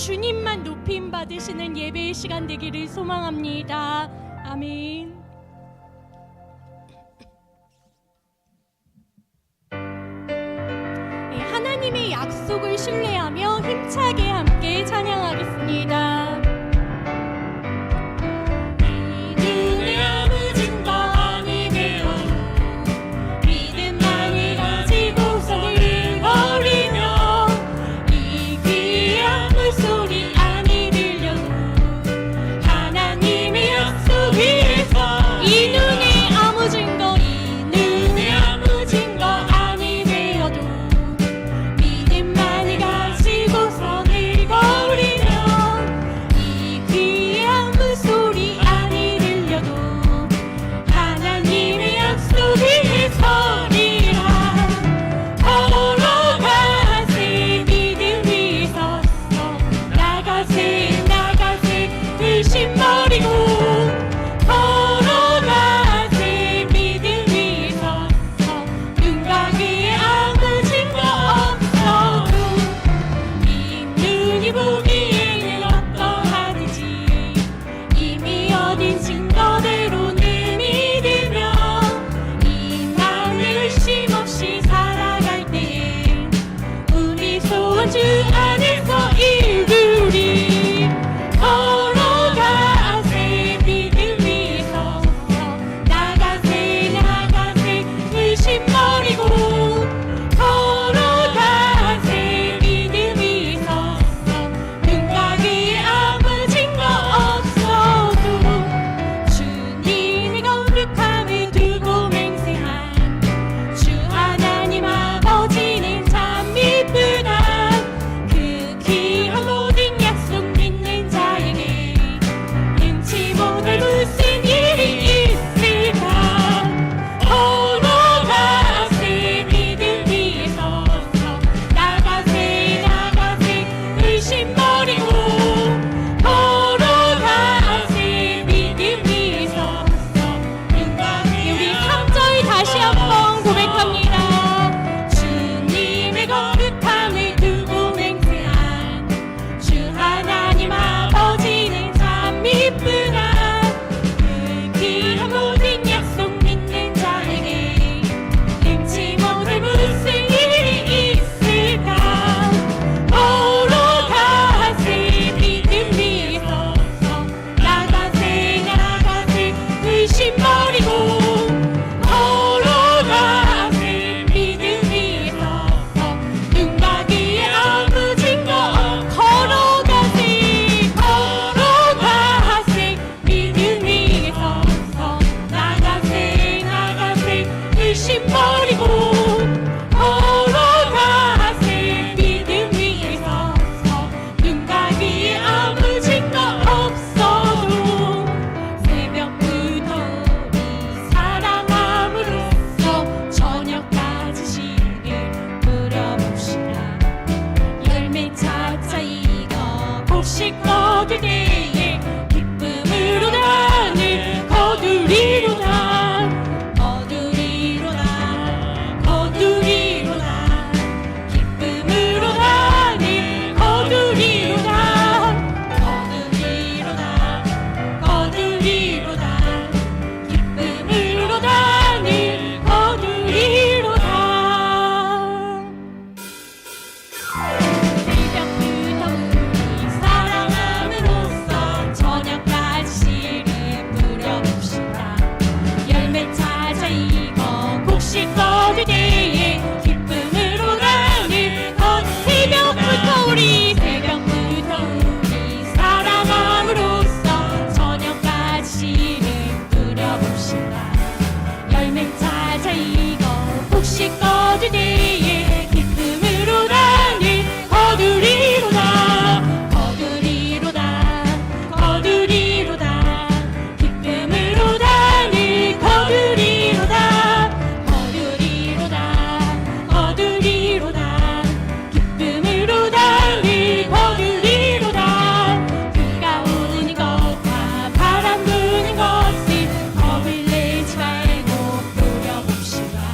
주님만 높임 받으시는 예배의 시간 되기를 소망합니다. 아멘. 하나님의 약속을 신뢰하며 힘차게 함께 찬양하겠습니다. 바람 부는 것을 겁을 내지 말고 노려봅시다.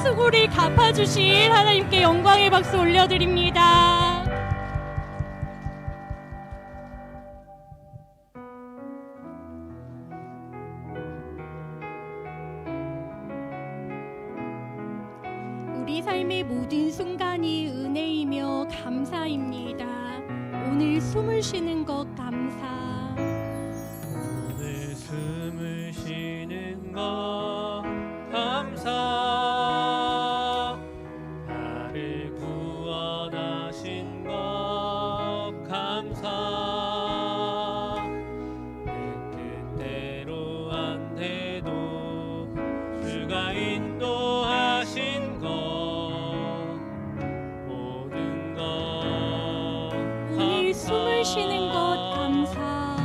수고를 갚아주실 하나님께 영광의 박수 올려드립니다. 우리 삶의 모든 순간이 은혜이며 감사입니다. 오늘 숨을 쉬는 것 감사. 오늘 숨을 쉬는 것 감사. 나를 구원하신 것 감사. 내 뜻대로 안 돼도 주가 인도하신 것 모든 것 오늘 숨을 쉬는 것 감사.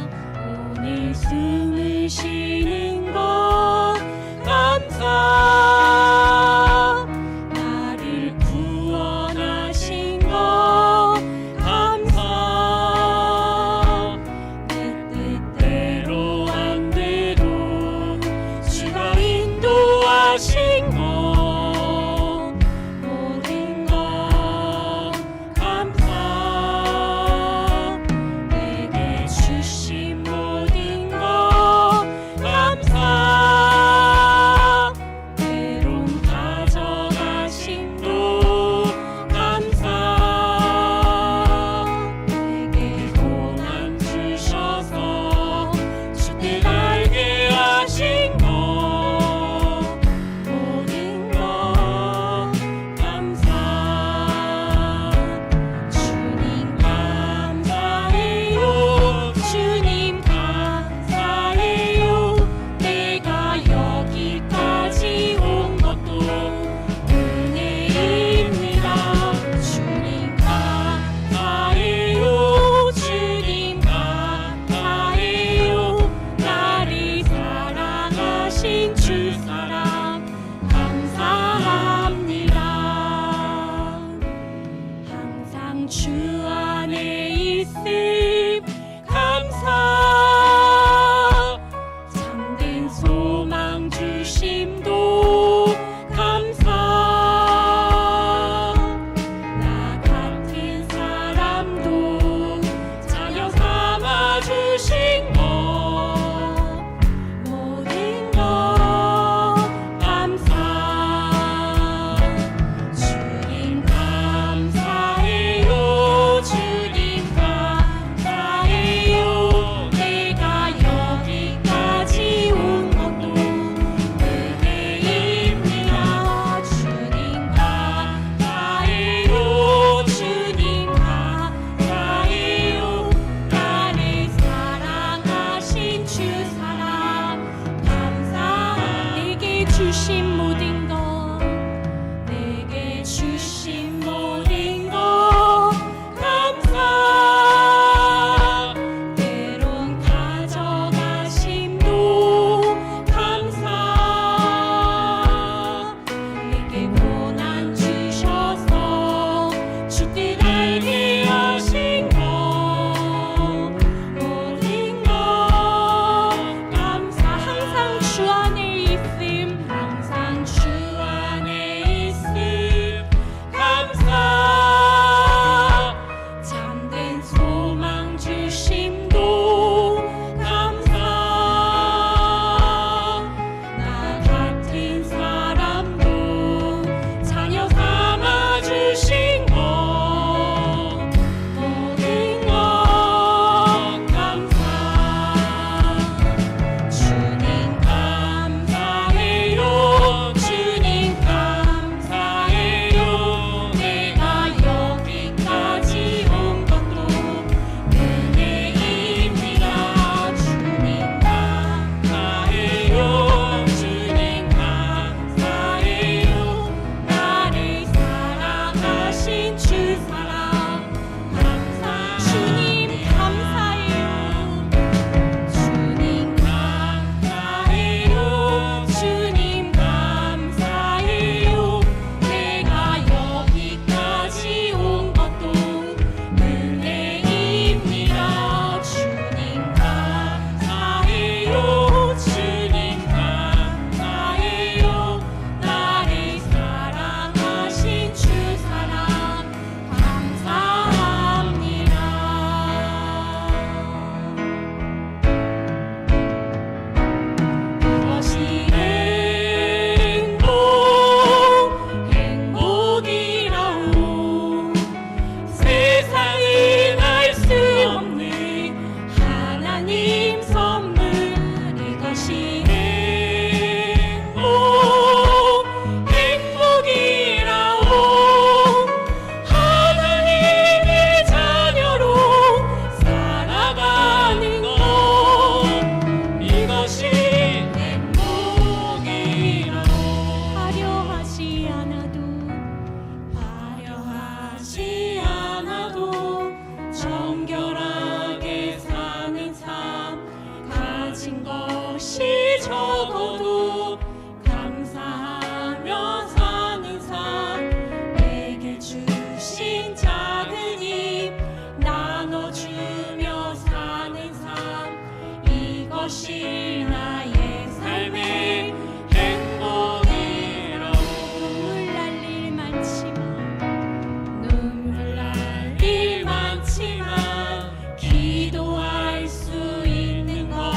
오늘 숨을 쉬는 것 감사. 나를 구원하신 것 감사. 내 뜻대로 안 돼도 주가 인도하신 것 모든 것 감사. 내게 주신 모든 것 감사. 때론 가져가심도 감사. 내게 고난 주셔서 주뜻 알게 하신 것 모든 것 감사. 주님 감사해요. 주님 감사해요. 내가 여기까지 온 것도 은혜입니다. 주님 감사해요. 주님 감사해요. 나를 사랑하신 주 사랑 감사합니다. 항상 주 안에 있음 감사. 참된 소망 주심도 감사. 나 같은 사람도 자녀 삼아 주신 것 모든 것 감사. 주님 감사해요. 주님 감사해요. 내가 여기까지 온 것도 은혜입니다. 주님 감사해요. 주님 감사해요. 나를 사랑하신 주 사랑 감사. 내게 주신 모든 것 내게 주신 모든 것 감사. 때론 가져가심도 감사. 내게 고난 주셔서 주뜻 알게 하신 것 모든 것 감사. 항상 주 안에 있음 항상 하신 것이 적어도 감사하며 사는 삶, 내게 주신 작은 힘 나눠주며 사는 삶, 이것이 나의 삶의 행복이라고. 눈물 날 일 많지만 기도할 수 있는 것,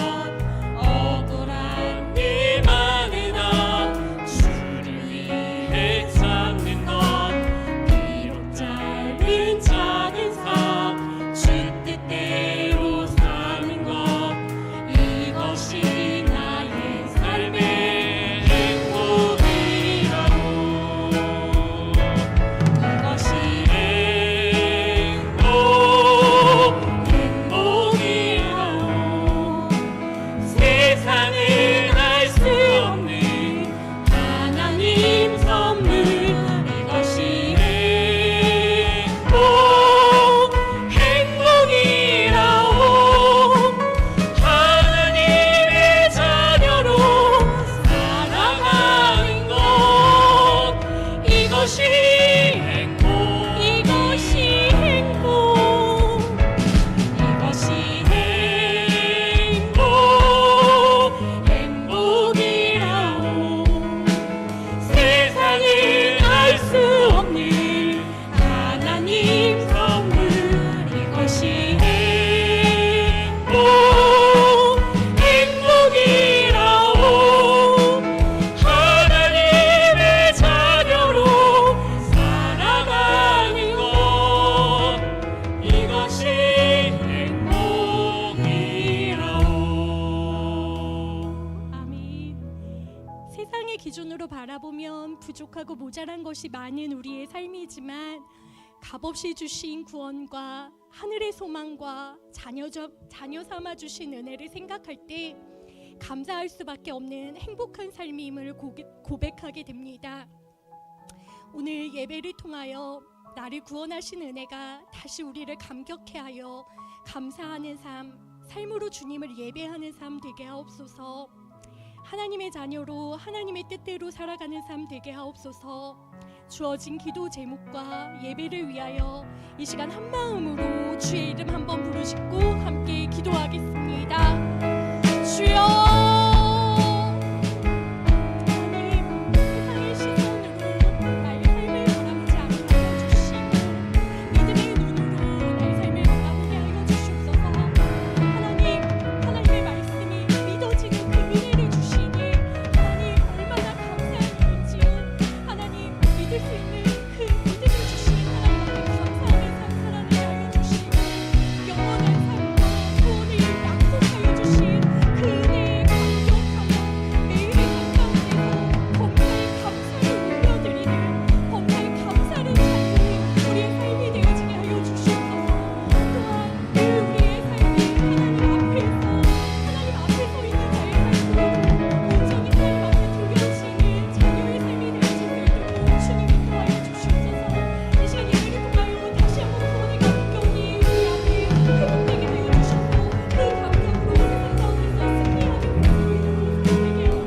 억울한 일 많으나 주를 위해 참는 것, 비록 짧은 작은 삶 주 뜻대로 사는 것, 이것이 나의 삶의 행복이라고. 이것이 행복이라고. 세상은 알 수 없는 하나님 선물, 이것이 행복이라고. 하나님의 자녀로 살아가는 것, 이것이 행복. 이것이 행복. 이것이 행복이라고. 세상은 알 수 없는 하나님 선물, 이것이 행복이라고. 하나님의 자녀로 살아가는 것, 이것이 행복이라고. 아멘. 세상의 기준으로 바라보면 부족하고 모자란 것이 많은 우리의 삶이지만, 값없이 주신 구원과 하늘의 소망과 자녀 삼아 주신 은혜를 생각할 때 감사할 수밖에 없는 행복한 삶임을 고백하게 됩니다. 오늘 예배를 통하여 나를 구원하신 은혜가 다시 우리를 감격해 하여 감사하는 삶으로 주님을 예배하는 삶 되게 하옵소서. 하나님의 자녀로 하나님의 뜻대로 살아가는 삶 되게 하옵소서. 주어진 기도 제목과 예배를 위하여 이 시간 한 마음으로 주의 이름 한번 부르짖고 함께 기도하겠습니다. 주여, 하나님, 세상의 시선으로 나의 삶을 바라보지 않게 하여 주시고 믿음의 눈으로 나의 삶을 바라보게 하여 주시옵소서. 하나님의 말씀이 믿어지는 그 은혜를 주시니 하나님 얼마나 감사한지요. 하나님, 믿을 수 있는 그 믿음을 주신 하나님 앞에 감사하는 삶 살아나게 하여 주시고, 영원한 삶과 구원을 약속하여 주신 그 은혜에 감격하며 매일의 삶 가운데서 범사에 감사를 올려드리는, 범사에 감사를 찾는 우리의 삶이 되어지게 하여 주시옵소서. 또한 그 우리의 삶이 하나님 앞에서 있는 나의 삶으로 온전히 하나님 앞에 드려지는 자녀의 삶이 되어질 수 있도록 주님 인도하여 주시옵소서. 이 시간 예배를 통하여 다시 한번 구원의 감격이 우리 앞에 회복되게 하여 주시고, 그 감격으로 세상 가운데서 승리하는 그리스도의 이름으로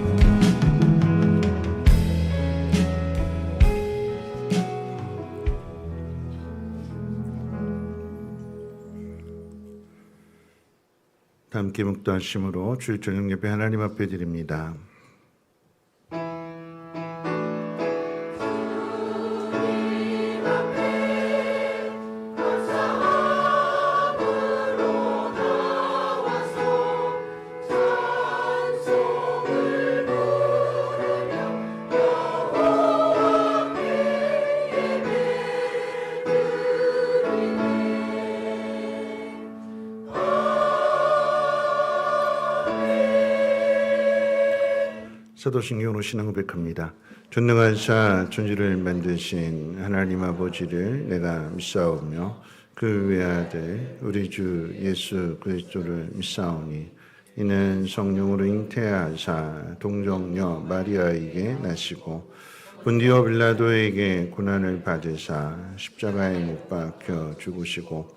다 함께 묵도하심으로 주일 저녁 예배 하나님 앞에 드립니다. 사도신경으로 신앙 고백합니다. 전능하사 천지를 만드신 하나님 아버지를 내가 믿사오며 그 외아들 우리 주 예수 그리스도를 믿사오니 이는 성령으로 잉태하사 동정녀 마리아에게 나시고 본디오 빌라도에게 고난을 받으사 십자가에 못 박혀 죽으시고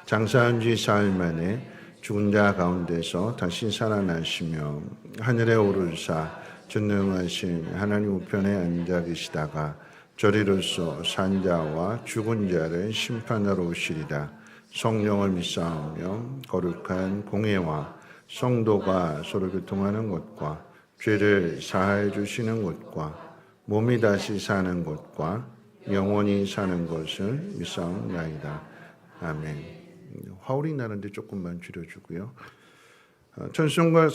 장사한 지 사흘 만에 죽은 자 가운데서 다시 살아나시며 하늘에 오르사 전능하신 하나님 우편에 앉아 계시다가 저리로서 산자와 죽은 자를 심판하러 오시리라. 성령을 믿사오며 거룩한 공예와 성도가 서로 교통하는 것과 죄를 사하여 주시는 것과 몸이 다시 사는 것과 영원히 사는 것을 믿사옵나이다. 아멘. 화울이 나는데 조금만 줄여주고요. 찬송가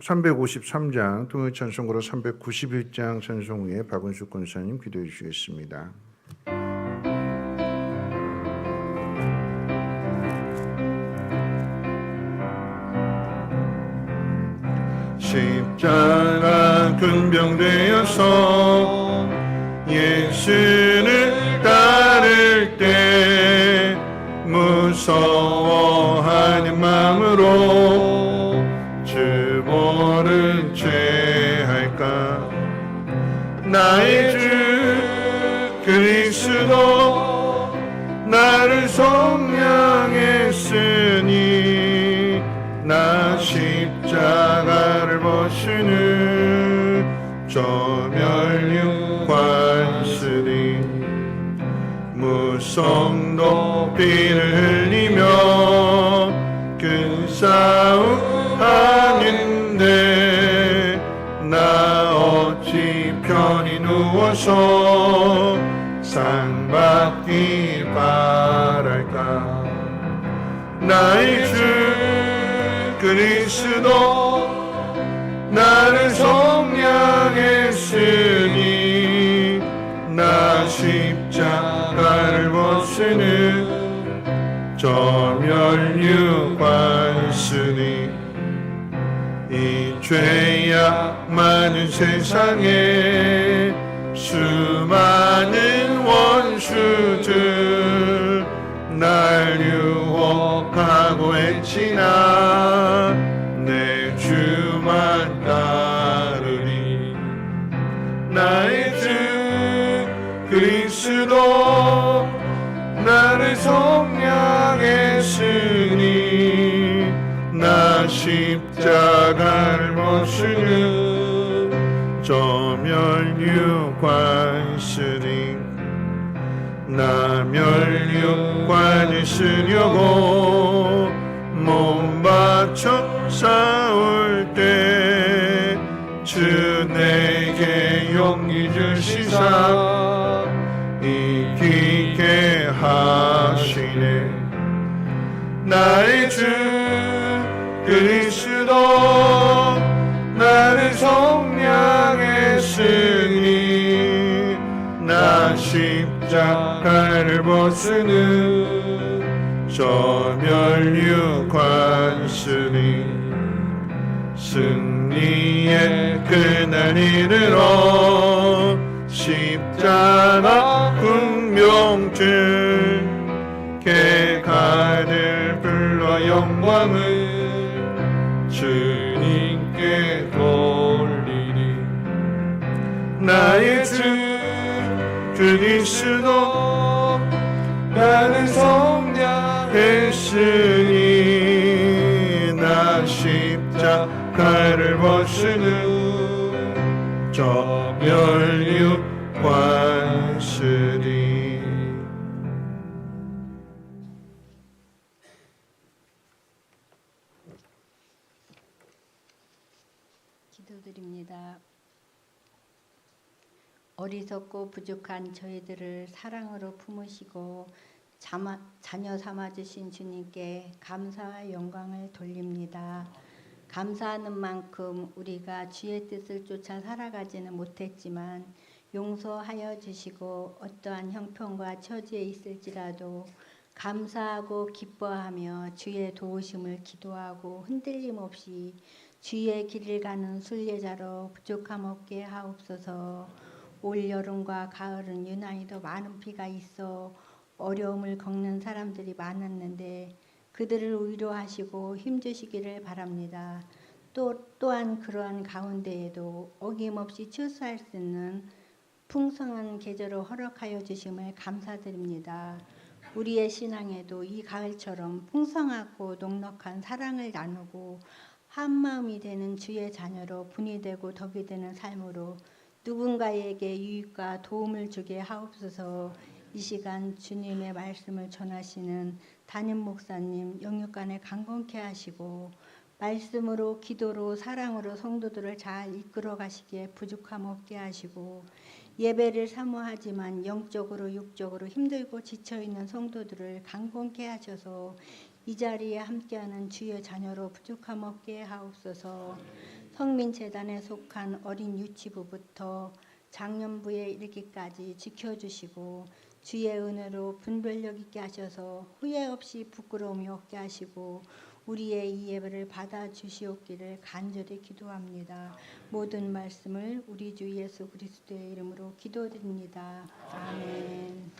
353장, 통일 찬송가로 391장 찬송 후에 박은숙 권사님 기도해 주시겠습니다. 십자가 근병되어서 예수를 따를 때 무서워하는 마음으로 주 모른 죄 할까. 나의 주 그리스도 나를 속량했으니 나 십자가를 보시는 저멸류 관쓰리 무성도 피를 흘리며 그 싸움 하는데 나 어찌 편히 누워서 상 받기 바랄까. 나의 주 그리스도 나를 속량했으니 나 십자가를 벗으는 저멸류 관쓰니 이 죄악 많은 세상에 수많은 원수들 날 유혹하고 애치나 내 주만 따르리. 나의 주 그리스도 나를 속량했으니 나 십자가를 벗으는 저멸류 관쓰리 나 멸류관을 쓰려고 몸 바쳐 싸울 때 주 내게 용기 주시사 이기게 하시네. 나의 주 그리스도 나를 속량했으니 나 십자가를 벗으는 저멸류 관쓰니 승리의 그날 이르러 십자가 운명줄 개가를 불러 영광을 주님께 돌리리. 나의 주 그리스도 나를 속량했으니 나 십자가를 벗으는 저멸류 관쓰리. 기도드립니다. 어리석고 부족한 저희들을 사랑으로 품으시고 자녀 삼아주신 주님께 감사와 영광을 돌립니다. 감사하는 만큼 우리가 주의 뜻을 쫓아 살아가지는 못했지만 용서하여 주시고 어떠한 형편과 처지에 있을지라도 감사하고 기뻐하며 주의 도우심을 기도하고 흔들림 없이 주의 길을 가는 순례자로 부족함 없게 하옵소서. 올 여름과 가을은 유난히도 많은 비가 있어 어려움을 겪는 사람들이 많았는데 그들을 위로하시고 힘주시기를 바랍니다. 또한 그러한 가운데에도 어김없이 추수할 수 있는 풍성한 계절을 허락하여 주심을 감사드립니다. 우리의 신앙에도 이 가을처럼 풍성하고 넉넉한 사랑을 나누고 한마음이 되는 주의 자녀로 분이 되고 덕이 되는 삶으로 누군가에게 유익과 도움을 주게 하옵소서. 이 시간 주님의 말씀을 전하시는 담임 목사님 영육간에 강건케 하시고 말씀으로 기도로 사랑으로 성도들을 잘 이끌어 가시기에 부족함 없게 하시고 예배를 사모하지만 영적으로 육적으로 힘들고 지쳐있는 성도들을 강건케 하셔서 이 자리에 함께하는 주의 자녀로 부족함 없게 하옵소서. 성민재단에 속한 어린 유치부부터 장년부에 이르기까지 지켜주시고 주의 은혜로 분별력 있게 하셔서 후회 없이 부끄러움이 없게 하시고 우리의 이 예배를 받아주시옵기를 간절히 기도합니다. 모든 말씀을 우리 주 예수 그리스도의 이름으로 기도드립니다. 아멘.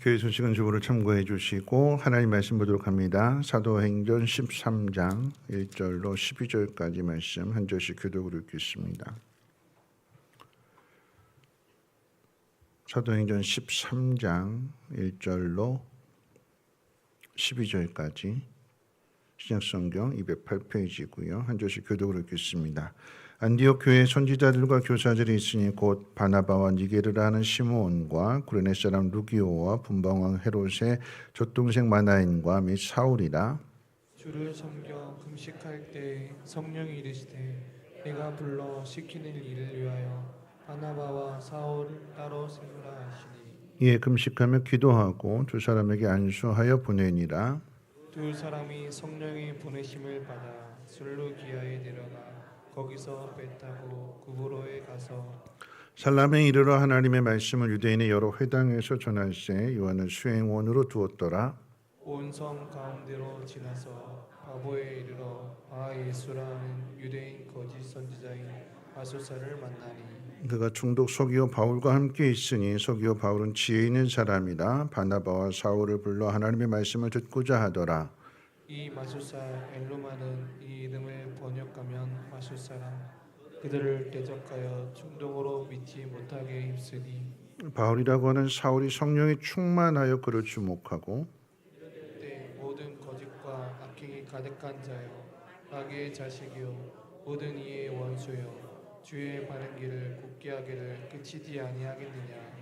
교회 소식은 주보를 참고해 주시고 하나님 말씀 보도록 합니다. 사도행전 13장 1절로 12절까지 말씀 한 절씩 교독으로 읽겠습니다. 사도행전 13장 1절로 12절까지 신약성경 208페이지고요. 한 절씩 교독으로 읽겠습니다. 안디옥 교회에 선지자들과 교사들이 있으니 곧 바나바와 니게르라 하는 시므온과 구레네 사람 루기오와 분방왕 헤롯의 젖동생 마나인과 및 사울이라. 주를 섬겨 금식할 때 성령이 이르시되 내가 불러 시키는 일을 위하여 바나바와 사울을 따로 세우라 하시니 이에 금식하며 기도하고 두 사람에게 안수하여 보내니라. 두 사람이 성령의 보내심을 받아 술루기아에 내려가 거기서 배 타고 구브로에 가서 살람에 이르러 하나님의 말씀을 유대인의 여러 회당에서 전할세 요한을 수행원으로 두었더라. 온 성 가운데로 지나서 바보에 이르러 바예수라는 유대인 거짓 선지자인 아수사를 만나니 그가 총독 서기오 바울과 함께 있으니 서기오 바울은 지혜 있는 사람이라. 바나바와 사울을 불러 하나님의 말씀을 듣고자 하더라. 이 마술사 엘루마는 이 이름을 번역하면 마술사라. 그들을 대적하여 충동으로 믿지 못하게 힘쓰니 바울이라고 하는 사울이 성령이 충만하여 그를 주목하고 때 모든 거짓과 악행이 가득한 자여 악의 자식이요 모든 이의 원수요 주의 바른 길을 굳게 하기를 그치지 아니하겠느냐.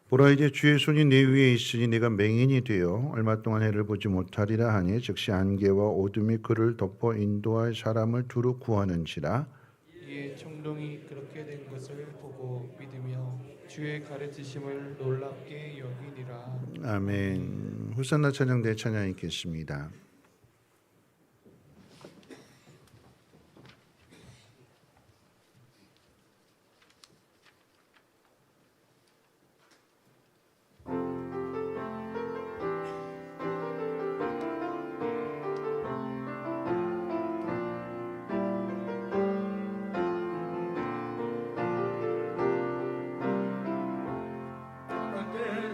보라 이제 주의 손이 내 위에 있으니 내가 맹인이 되어 얼마 동안 해를 보지 못하리라 하니 즉시 안개와 어둠이 그를 덮어 인도할 사람을 두루 구하는지라. 이에 총동이 그렇게 된 것을 보고 믿으며 주의 가르치심을 놀랍게 여기니라. 아멘. 호산나 찬양 대찬양 읽겠습니다.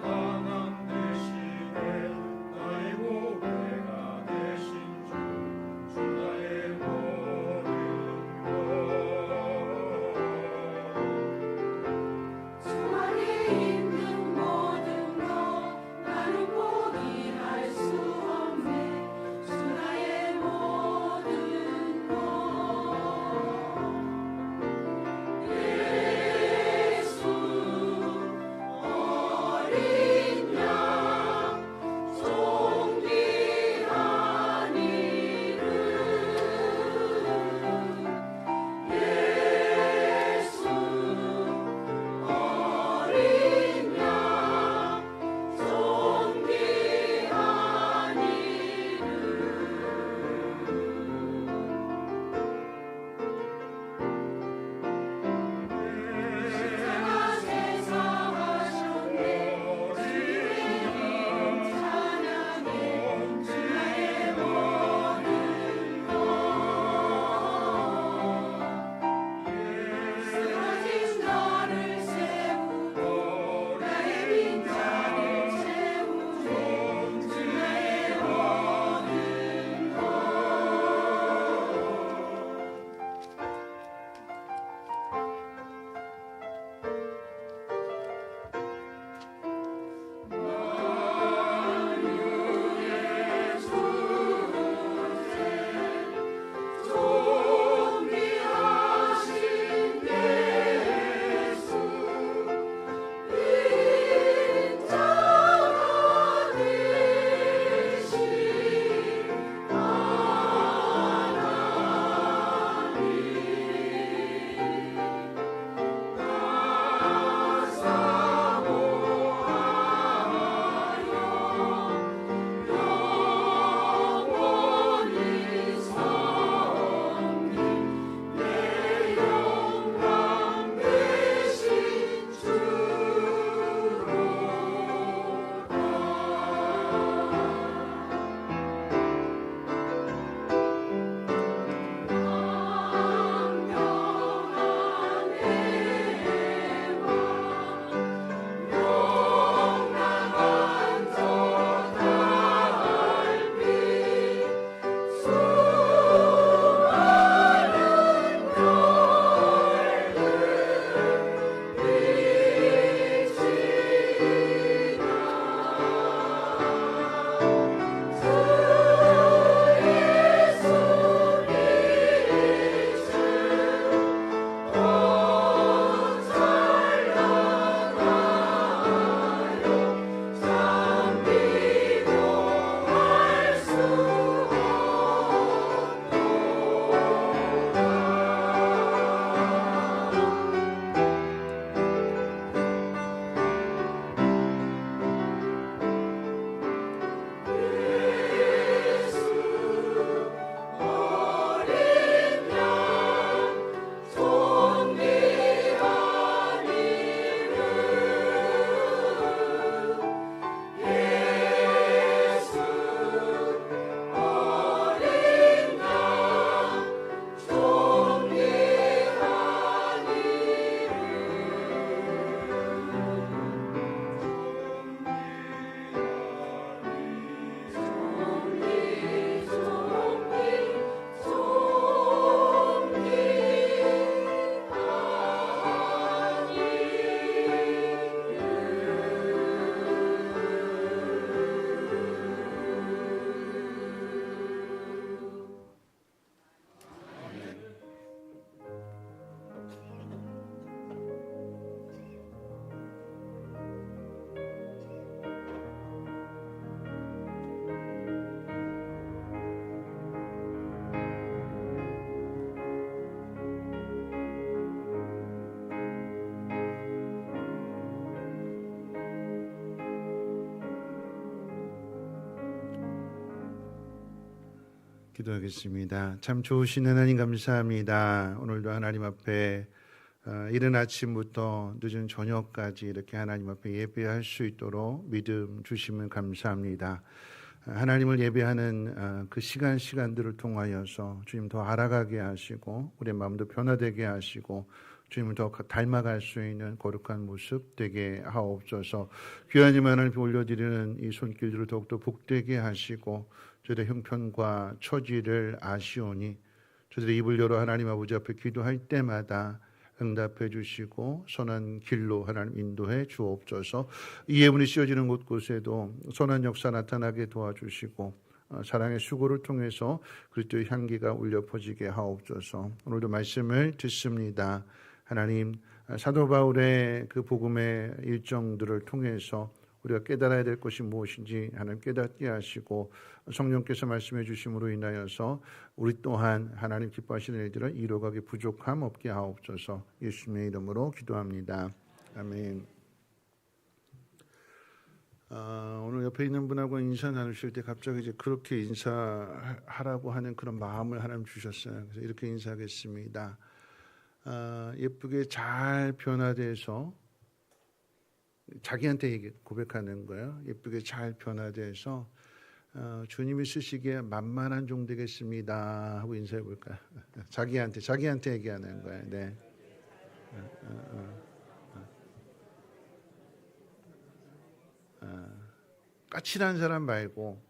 강한 대신에 나의 고개가 기도하겠습니다. 참 좋으신 하나님 감사합니다. 오늘도 하나님 앞에 이른 아침부터 늦은 저녁까지 이렇게 하나님 앞에 예배할 수 있도록 믿음 주심을 감사합니다. 하나님을 예배하는 그 시간들을 통하여서 주님 더 알아가게 하시고 우리의 마음도 변화되게 하시고 주님을 더 닮아갈 수 있는 거룩한 모습 되게 하옵소서. 귀한 님 하나님 올려드리는 이 손길들을 더욱더 복되게 하시고 저들의 형편과 처지를 아시오니 저들의 입을 열어 하나님 아버지 앞에 기도할 때마다 응답해 주시고 선한 길로 하나님 인도해 주옵소서. 이 예문이 씌어지는 곳곳에도 선한 역사 나타나게 도와주시고 사랑의 수고를 통해서 그리스도의 향기가 울려 퍼지게 하옵소서. 오늘도 말씀을 듣습니다. 하나님, 사도 바울의 그 복음의 일정들을 통해서 우리가 깨달아야 될 것이 무엇인지 하나님 깨닫게 하시고 성령께서 말씀해 주심으로 인하여서 우리 또한 하나님 기뻐하시는 일들을 이루어가기 부족함 없게 하옵소서. 예수님의 이름으로 기도합니다. 아멘. 오늘 옆에 있는 분하고 인사 나누실 때 갑자기 이제 그렇게 인사하라고 하는 그런 마음을 하나님 주셨어요. 그래서 이렇게 인사하겠습니다. 예쁘게 잘 변화돼서 자기한테 고백하는 거예요. 예쁘게 잘 변화돼서 주님이 쓰시기에 만만한 종 되겠습니다 하고 인사해 볼까요? 자기한테 얘기하는 거예요. 네. 까칠한 사람 말고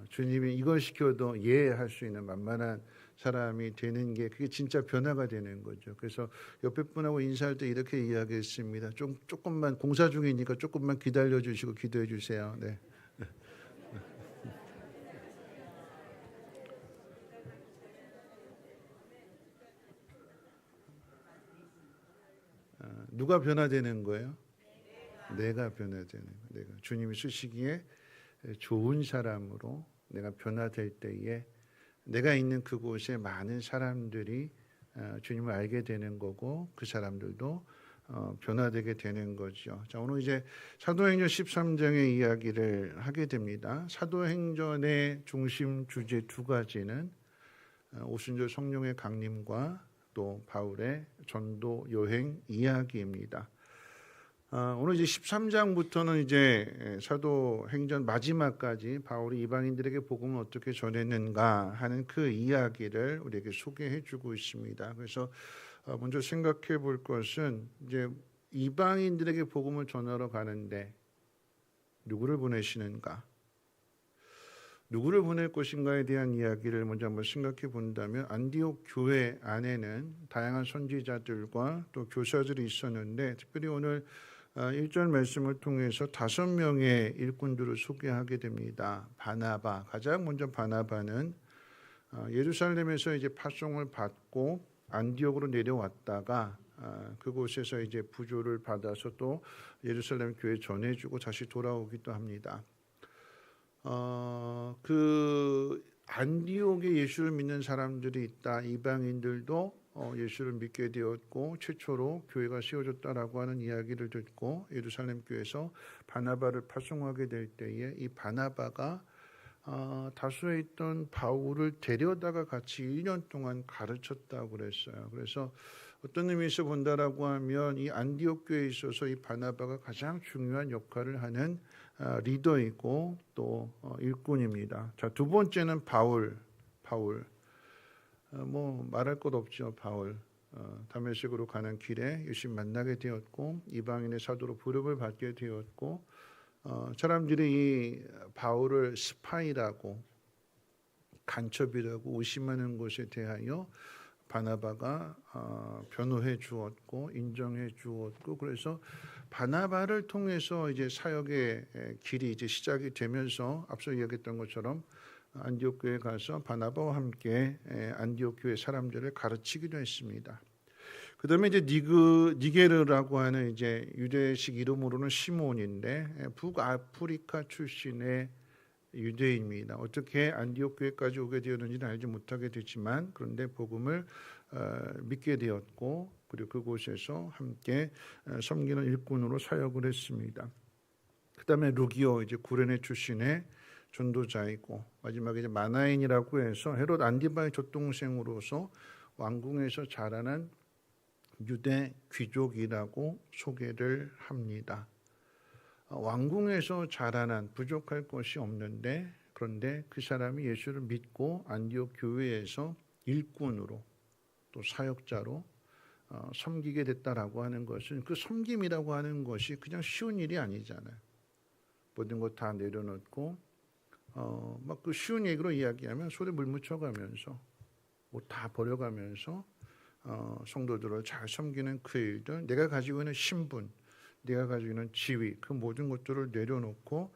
주님이 이걸 시켜도 할 수 있는 만만한 사람이 되는 게 그게 진짜 변화가 되는 거죠. 그래서 옆에 분하고 인사할 때 이렇게 이야기했습니다. 조금만 공사 중이니까 조금만 기다려 주시고 기도해 주세요. 네. 누가 변화되는 거예요? 내가 변화되는 거예요. 주님이 쓰시기에 좋은 사람으로 내가 변화될 때에 내가 있는 그곳에 많은 사람들이 주님을 알게 되는 거고 그 사람들도 변화되게 되는 거죠. 자, 오늘 이제 사도행전 13장의 이야기를 하게 됩니다. 사도행전의 중심 주제 두 가지는 오순절 성령의 강림과 또 바울의 전도 여행 이야기입니다. 오늘 이제 13장부터는 이제 사도행전 마지막까지 바울이 이방인들에게 복음을 어떻게 전했는가 하는 그 이야기를 우리에게 소개해 주고 있습니다. 그래서 먼저 생각해 볼 것은 이제 이방인들에게 복음을 전하러 가는데 누구를 보내시는가? 누구를 보낼 것인가에 대한 이야기를 먼저 한번 생각해 본다면 안디옥 교회 안에는 다양한 선지자들과 또 교사들이 있었는데 특별히 오늘 1절 말씀을 통해서 5명의 일꾼들을 소개하게 됩니다. 바나바, 가장 먼저 바나바는 예루살렘에서 이제 파송을 받고 안디옥으로 내려왔다가 그곳에서 이제 부조를 받아서 또 예루살렘 교회에 전해주고 다시 돌아오기도 합니다. 그 안디옥에 예수를 믿는 사람들이 있다. 이방인들도 예수를 믿게 되었고 최초로 교회가 세워졌다라고 하는 이야기를 듣고 예루살렘 교회에서 바나바를 파송하게 될 때에 이 바나바가 다수에 있던 바울을 데려다가 같이 1년 동안 가르쳤다고 그랬어요. 그래서 어떤 의미에서 본다라고 하면 이 안디옥 교회에 있어서 이 바나바가 가장 중요한 역할을 하는 리더이고 또 일꾼입니다. 자, 두 번째는 바울. 뭐 말할 것 없죠. 바울 다메섹으로 가는 길에 예수님 만나게 되었고 이방인의 사도로 부름을 받게 되었고 사람들이 이 바울을 스파이라고 간첩이라고 의심하는 것에 대하여 바나바가 변호해 주었고 인정해 주었고 그래서 바나바를 통해서 이제 사역의 길이 이제 시작이 되면서 앞서 이야기했던 것처럼 안디옥 교회에 가서 바나바와 함께 안디옥 교회 사람들을 가르치기도 했습니다. 그다음에 이제 니게르라고 하는 이제 유대식 이름으로는 시몬인데 북아프리카 출신의 유대인입니다. 어떻게 안디옥 교회까지 오게 되었는지는 알지 못하게 되지만 그런데 복음을 믿게 되었고 그리고 그곳에서 함께 섬기는 일꾼으로 사역을 했습니다. 그다음에 루기오 이제 구레네 출신의 전도자이고 마지막에 이제 마나인이라고 해서 헤롯 안디바의 젖동생으로서 왕궁에서 자라난 유대 귀족이라고 소개를 합니다. 왕궁에서 자라난 부족할 것이 없는데 그런데 그 사람이 예수를 믿고 안디옥 교회에서 일꾼으로 또 사역자로 섬기게 됐다라고 하는 것은 그 섬김이라고 하는 것이 그냥 쉬운 일이 아니잖아요. 모든 것 다 내려놓고 막 그 쉬운 얘기로 이야기하면 손에 물 묻혀가면서 뭐 다 버려가면서 성도들을 잘 섬기는 그 일들, 내가 가지고 있는 신분, 내가 가지고 있는 지위, 그 모든 것들을 내려놓고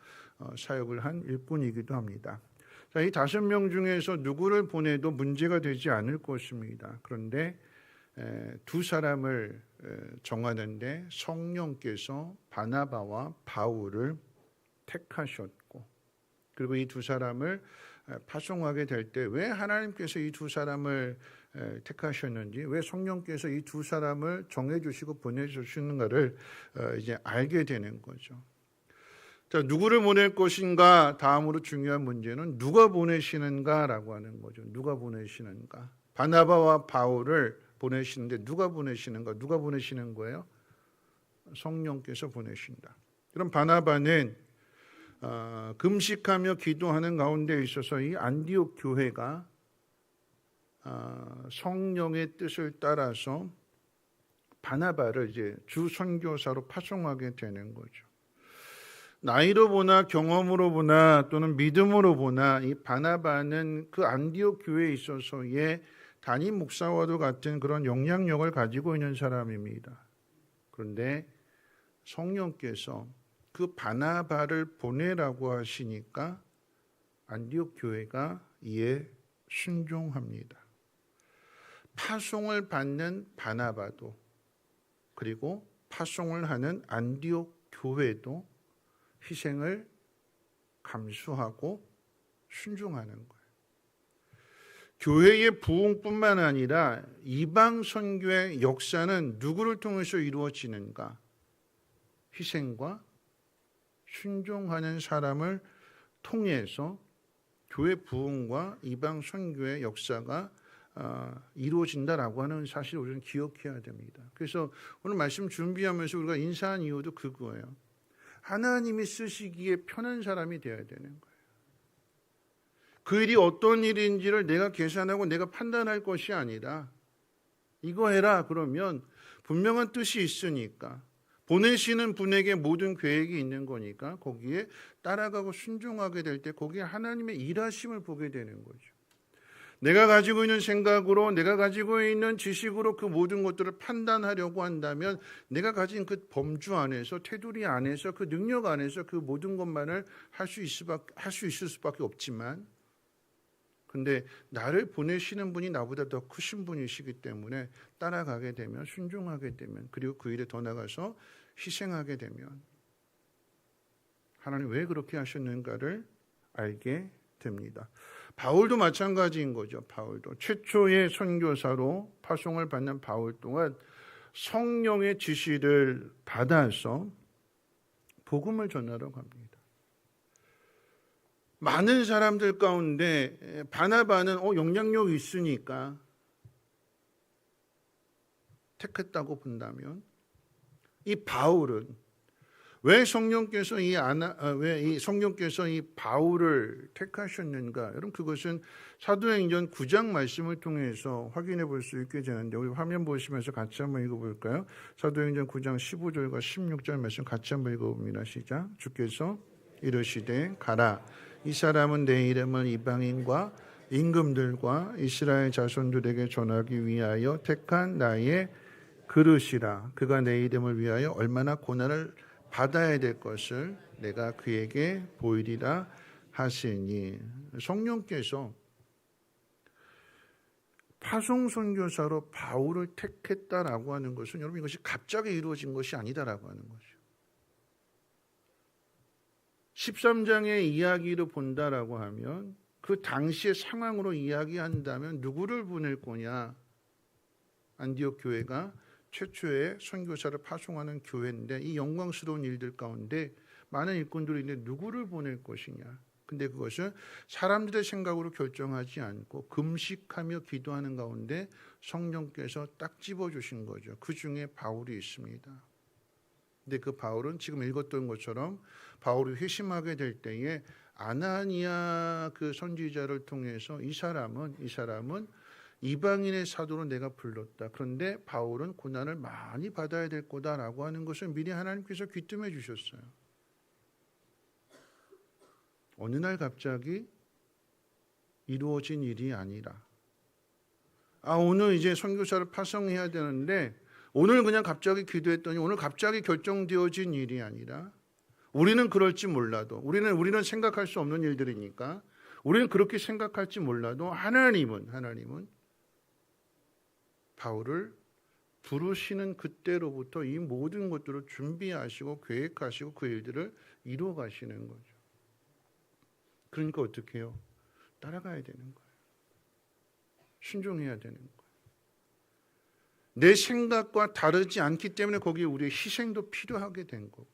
사역을 한 일꾼이기도 합니다. 자, 이 5명 중에서 누구를 보내도 문제가 되지 않을 것입니다. 그런데 두 사람을 정하는데 성령께서 바나바와 바울을 택하셨고, 그리고 이 두 사람을 파송하게 될 때 왜 하나님께서 이 두 사람을 택하셨는지, 왜 성령께서 이 두 사람을 정해주시고 보내주시는가를 이제 알게 되는 거죠. 자, 누구를 보낼 것인가? 다음으로 중요한 문제는 누가 보내시는가라고 하는 거죠. 누가 보내시는가? 바나바와 바울을 보내시는데 누가 보내시는가? 누가 보내시는 거예요? 성령께서 보내신다. 그럼 바나바는 금식하며 기도하는 가운데 있어서 이 안디옥 교회가 성령의 뜻을 따라서 바나바를 이제 주 선교사로 파송하게 되는 거죠. 나이로 보나 경험으로 보나 또는 믿음으로 보나 이 바나바는 그 안디옥 교회에 있어서의 담임 목사와도 같은 그런 영향력을 가지고 있는 사람입니다. 그런데 성령께서 그 바나바를 보내라고 하시니까 안디옥 교회가 이에 순종합니다. 파송을 받는 바나바도 그리고 파송을 하는 안디옥 교회도 희생을 감수하고 순종하는 거예요. 교회의 부흥뿐만 아니라 이방 선교의 역사는 누구를 통해서 이루어지는가? 희생과 순종하는 사람을 통해서 교회 부흥과 이방 선교의 역사가 이루어진다라고 하는 사실을 우리는 기억해야 됩니다. 그래서 오늘 말씀 준비하면서 우리가 인사한 이유도 그거예요. 하나님이 쓰시기에 편한 사람이 되어야 되는 거예요. 그 일이 어떤 일인지를 내가 계산하고 내가 판단할 것이 아니라 이거 해라 그러면 분명한 뜻이 있으니까 보내시는 분에게 모든 계획이 있는 거니까 거기에 따라가고 순종하게 될 때 거기에 하나님의 일하심을 보게 되는 거죠. 내가 가지고 있는 생각으로 내가 가지고 있는 지식으로 그 모든 것들을 판단하려고 한다면 내가 가진 그 범주 안에서 테두리 안에서 그 능력 안에서 그 모든 것만을 할 수 있을 수밖에 없지만 근데 나를 보내시는 분이 나보다 더 크신 분이시기 때문에 따라가게 되면 순종하게 되면 그리고 그 일에 더 나가서 희생하게 되면 하나님 왜 그렇게 하셨는가를 알게 됩니다. 바울도 마찬가지인 거죠. 바울도 최초의 선교사로 파송을 받는 바울 또한 성령의 지시를 받아서 복음을 전하러 갑니다. 많은 사람들 가운데 바나바는 영향력이 있으니까 택했다고 본다면 이 바울은 왜 성령께서 이 바울을 택하셨는가? 여러분 그것은 사도행전 9장 말씀을 통해서 확인해 볼 수 있게 되는데 우리 화면 보시면서 같이 한번 읽어볼까요? 사도행전 9장 15절과 16절 말씀 같이 한번 읽어봅니다. 시작. 주께서 이르시되 가라. 이 사람은 내 이름을 이방인과 임금들과 이스라엘 자손들에게 전하기 위하여 택한 나의 그릇이라. 그가 내 이름을 위하여 얼마나 고난을 받아야 될 것을 내가 그에게 보이리라 하시니. 성령께서 파송 선교사로 바울을 택했다라고 하는 것은 여러분 이것이 갑자기 이루어진 것이 아니다라고 하는 거죠. 13장의 이야기를 본다라고 하면 그 당시의 상황으로 이야기한다면 누구를 보낼 거냐? 안디옥 교회가 최초의 선교사를 파송하는 교회인데 이 영광스러운 일들 가운데 많은 일꾼들이 있는데 누구를 보낼 것이냐? 근데 그것을 사람들의 생각으로 결정하지 않고 금식하며 기도하는 가운데 성령께서 딱 집어주신 거죠. 그 중에 바울이 있습니다. 근데 그 바울은 지금 읽었던 것처럼 바울이 회심하게 될 때에 아나니아 그 선지자를 통해서 이 사람은 이방인의 사도로 내가 불렀다. 그런데 바울은 고난을 많이 받아야 될 거다라고 하는 것을 미리 하나님께서 귀뜸해 주셨어요. 어느 날 갑자기 이루어진 일이 아니라 오늘 이제 선교사를 파송해야 되는데 오늘 그냥 갑자기 기도했더니 오늘 갑자기 결정되어진 일이 아니라 우리는 그럴지 몰라도 우리는 생각할 수 없는 일들이니까 우리는 그렇게 생각할지 몰라도 하나님은 바울을 부르시는 그때로부터 이 모든 것들을 준비하시고 계획하시고 그 일들을 이루어 가시는 거죠. 그러니까 어떻게 해요? 따라가야 되는 거예요. 순종해야 되는 거예요. 내 생각과 다르지 않기 때문에 거기에 우리의 희생도 필요하게 된 거고요.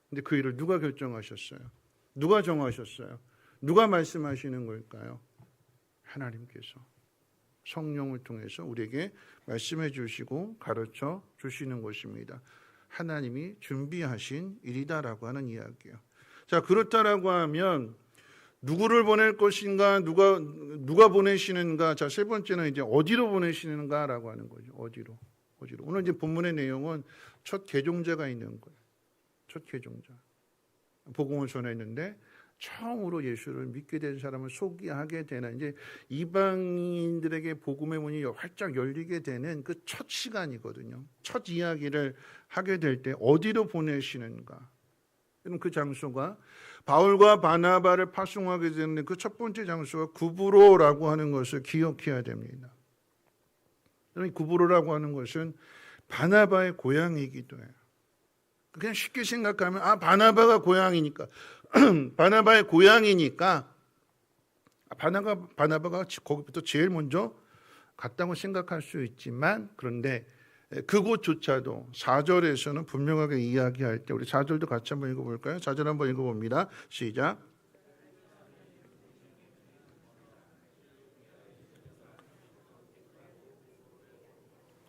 근데 그 일을 누가 결정하셨어요? 누가 정하셨어요? 누가 말씀하시는 걸까요? 하나님께서 성령을 통해서 우리에게 말씀해 주시고 가르쳐 주시는 것입니다. 하나님이 준비하신 일이다라고 하는 이야기예요. 자, 그렇다라고 하면 누구를 보낼 것인가, 누가 보내시는가. 자, 세 번째는 이제 어디로 보내시는가라고 하는 거죠. 어디로. 오늘 이제 본문의 내용은 첫 개종자가 있는 거예요. 첫 개종자. 복음을 전했는데 처음으로 예수를 믿게 된 사람을 소개하게 되는 이제 이방인들에게 복음의 문이 활짝 열리게 되는 그 첫 시간이거든요. 첫 이야기를 하게 될 때 어디로 보내시는가. 그럼 그 장소가 바울과 바나바를 파송하게 되는 그 첫 번째 장소가 구브로라고 하는 것을 기억해야 됩니다. 구브로라고 하는 것은 바나바의 고향이기도 해요. 그냥 쉽게 생각하면 바나바가 고향이니까 바나바의 고향이니까 바나바가 거기부터 제일 먼저 갔다고 생각할 수 있지만 그런데 그곳조차도 4절에서는 분명하게 이야기할 때 우리 4절도 같이 한번 읽어볼까요? 4절 한번 읽어봅니다. 시작.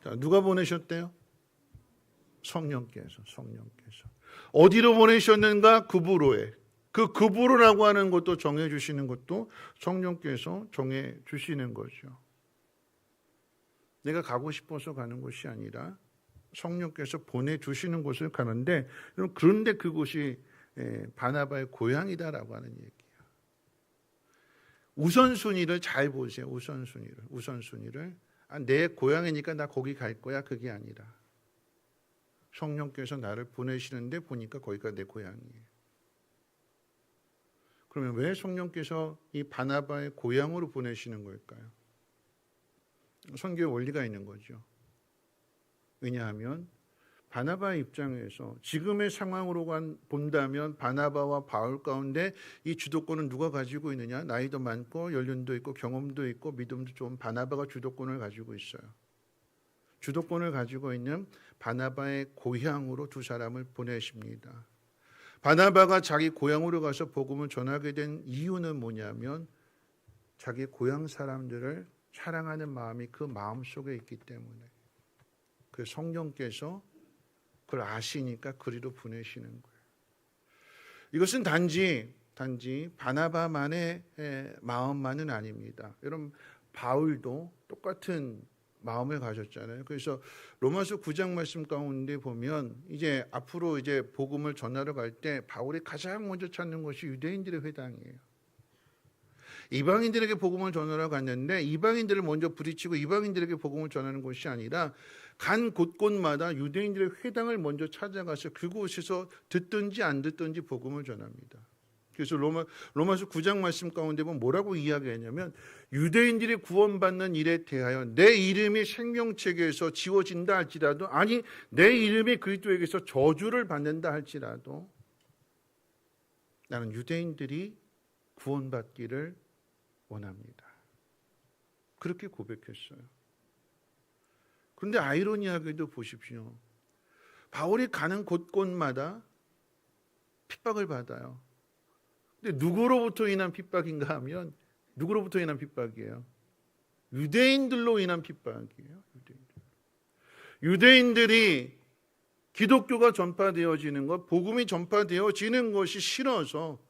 자, 누가 보내셨대요? 성령께서. 어디로 보내셨는가? 구브로에. 그 구브로라고 하는 것도 정해 주시는 것도 성령께서 정해 주시는 거죠. 내가 가고 싶어서 가는 곳이 아니라 성령께서 보내주시는 곳을 가는데 그런데 그곳이 바나바의 고향이다라고 하는 얘기예요. 우선순위를 잘 보세요. 우선순위를 내 고향이니까 나 거기 갈 거야. 그게 아니라 성령께서 나를 보내시는데 보니까 거기가 내 고향이에요. 그러면 왜 성령께서 이 바나바의 고향으로 보내시는 걸까요? 선교의 원리가 있는 거죠. 왜냐하면 바나바의 입장에서 지금의 상황으로 본다면 바나바와 바울 가운데 이 주도권은 누가 가지고 있느냐? 나이도 많고 연륜도 있고 경험도 있고 믿음도 좋은 바나바가 주도권을 가지고 있어요. 주도권을 가지고 있는 바나바의 고향으로 두 사람을 보내십니다. 바나바가 자기 고향으로 가서 복음을 전하게 된 이유는 뭐냐면 자기 고향 사람들을 사랑하는 마음이 그 마음 속에 있기 때문에 그 성령께서 그걸 아시니까 그리로 보내시는 거예요. 이것은 단지 바나바만의 마음만은 아닙니다. 여러분 바울도 똑같은 마음을 가졌잖아요. 그래서 로마서 9장 말씀 가운데 보면 이제 앞으로 이제 복음을 전하러 갈 때 바울이 가장 먼저 찾는 것이 유대인들의 회당이에요. 이방인들에게 복음을 전하러 갔는데 이방인들을 먼저 부딪히고 이방인들에게 복음을 전하는 것이 아니라 간 곳곳마다 유대인들의 회당을 먼저 찾아가서 그곳에서 듣든지 안 듣든지 복음을 전합니다. 그래서 로마서 9장 말씀 가운데 보면 뭐라고 이야기하냐면 유대인들이 구원받는 일에 대하여 내 이름이 생명책에서 지워진다 할지라도 아니 내 이름이 그리스도에게서 저주를 받는다 할지라도 나는 유대인들이 구원받기를 원합니다. 그렇게 고백했어요. 그런데 아이러니하게도 보십시오. 바울이 가는 곳곳마다 핍박을 받아요. 근데 누구로부터 인한 핍박인가 하면 누구로부터 인한 핍박이에요? 유대인들로 인한 핍박이에요. 유대인들이 기독교가 전파되어지는 것, 복음이 전파되어지는 것이 싫어서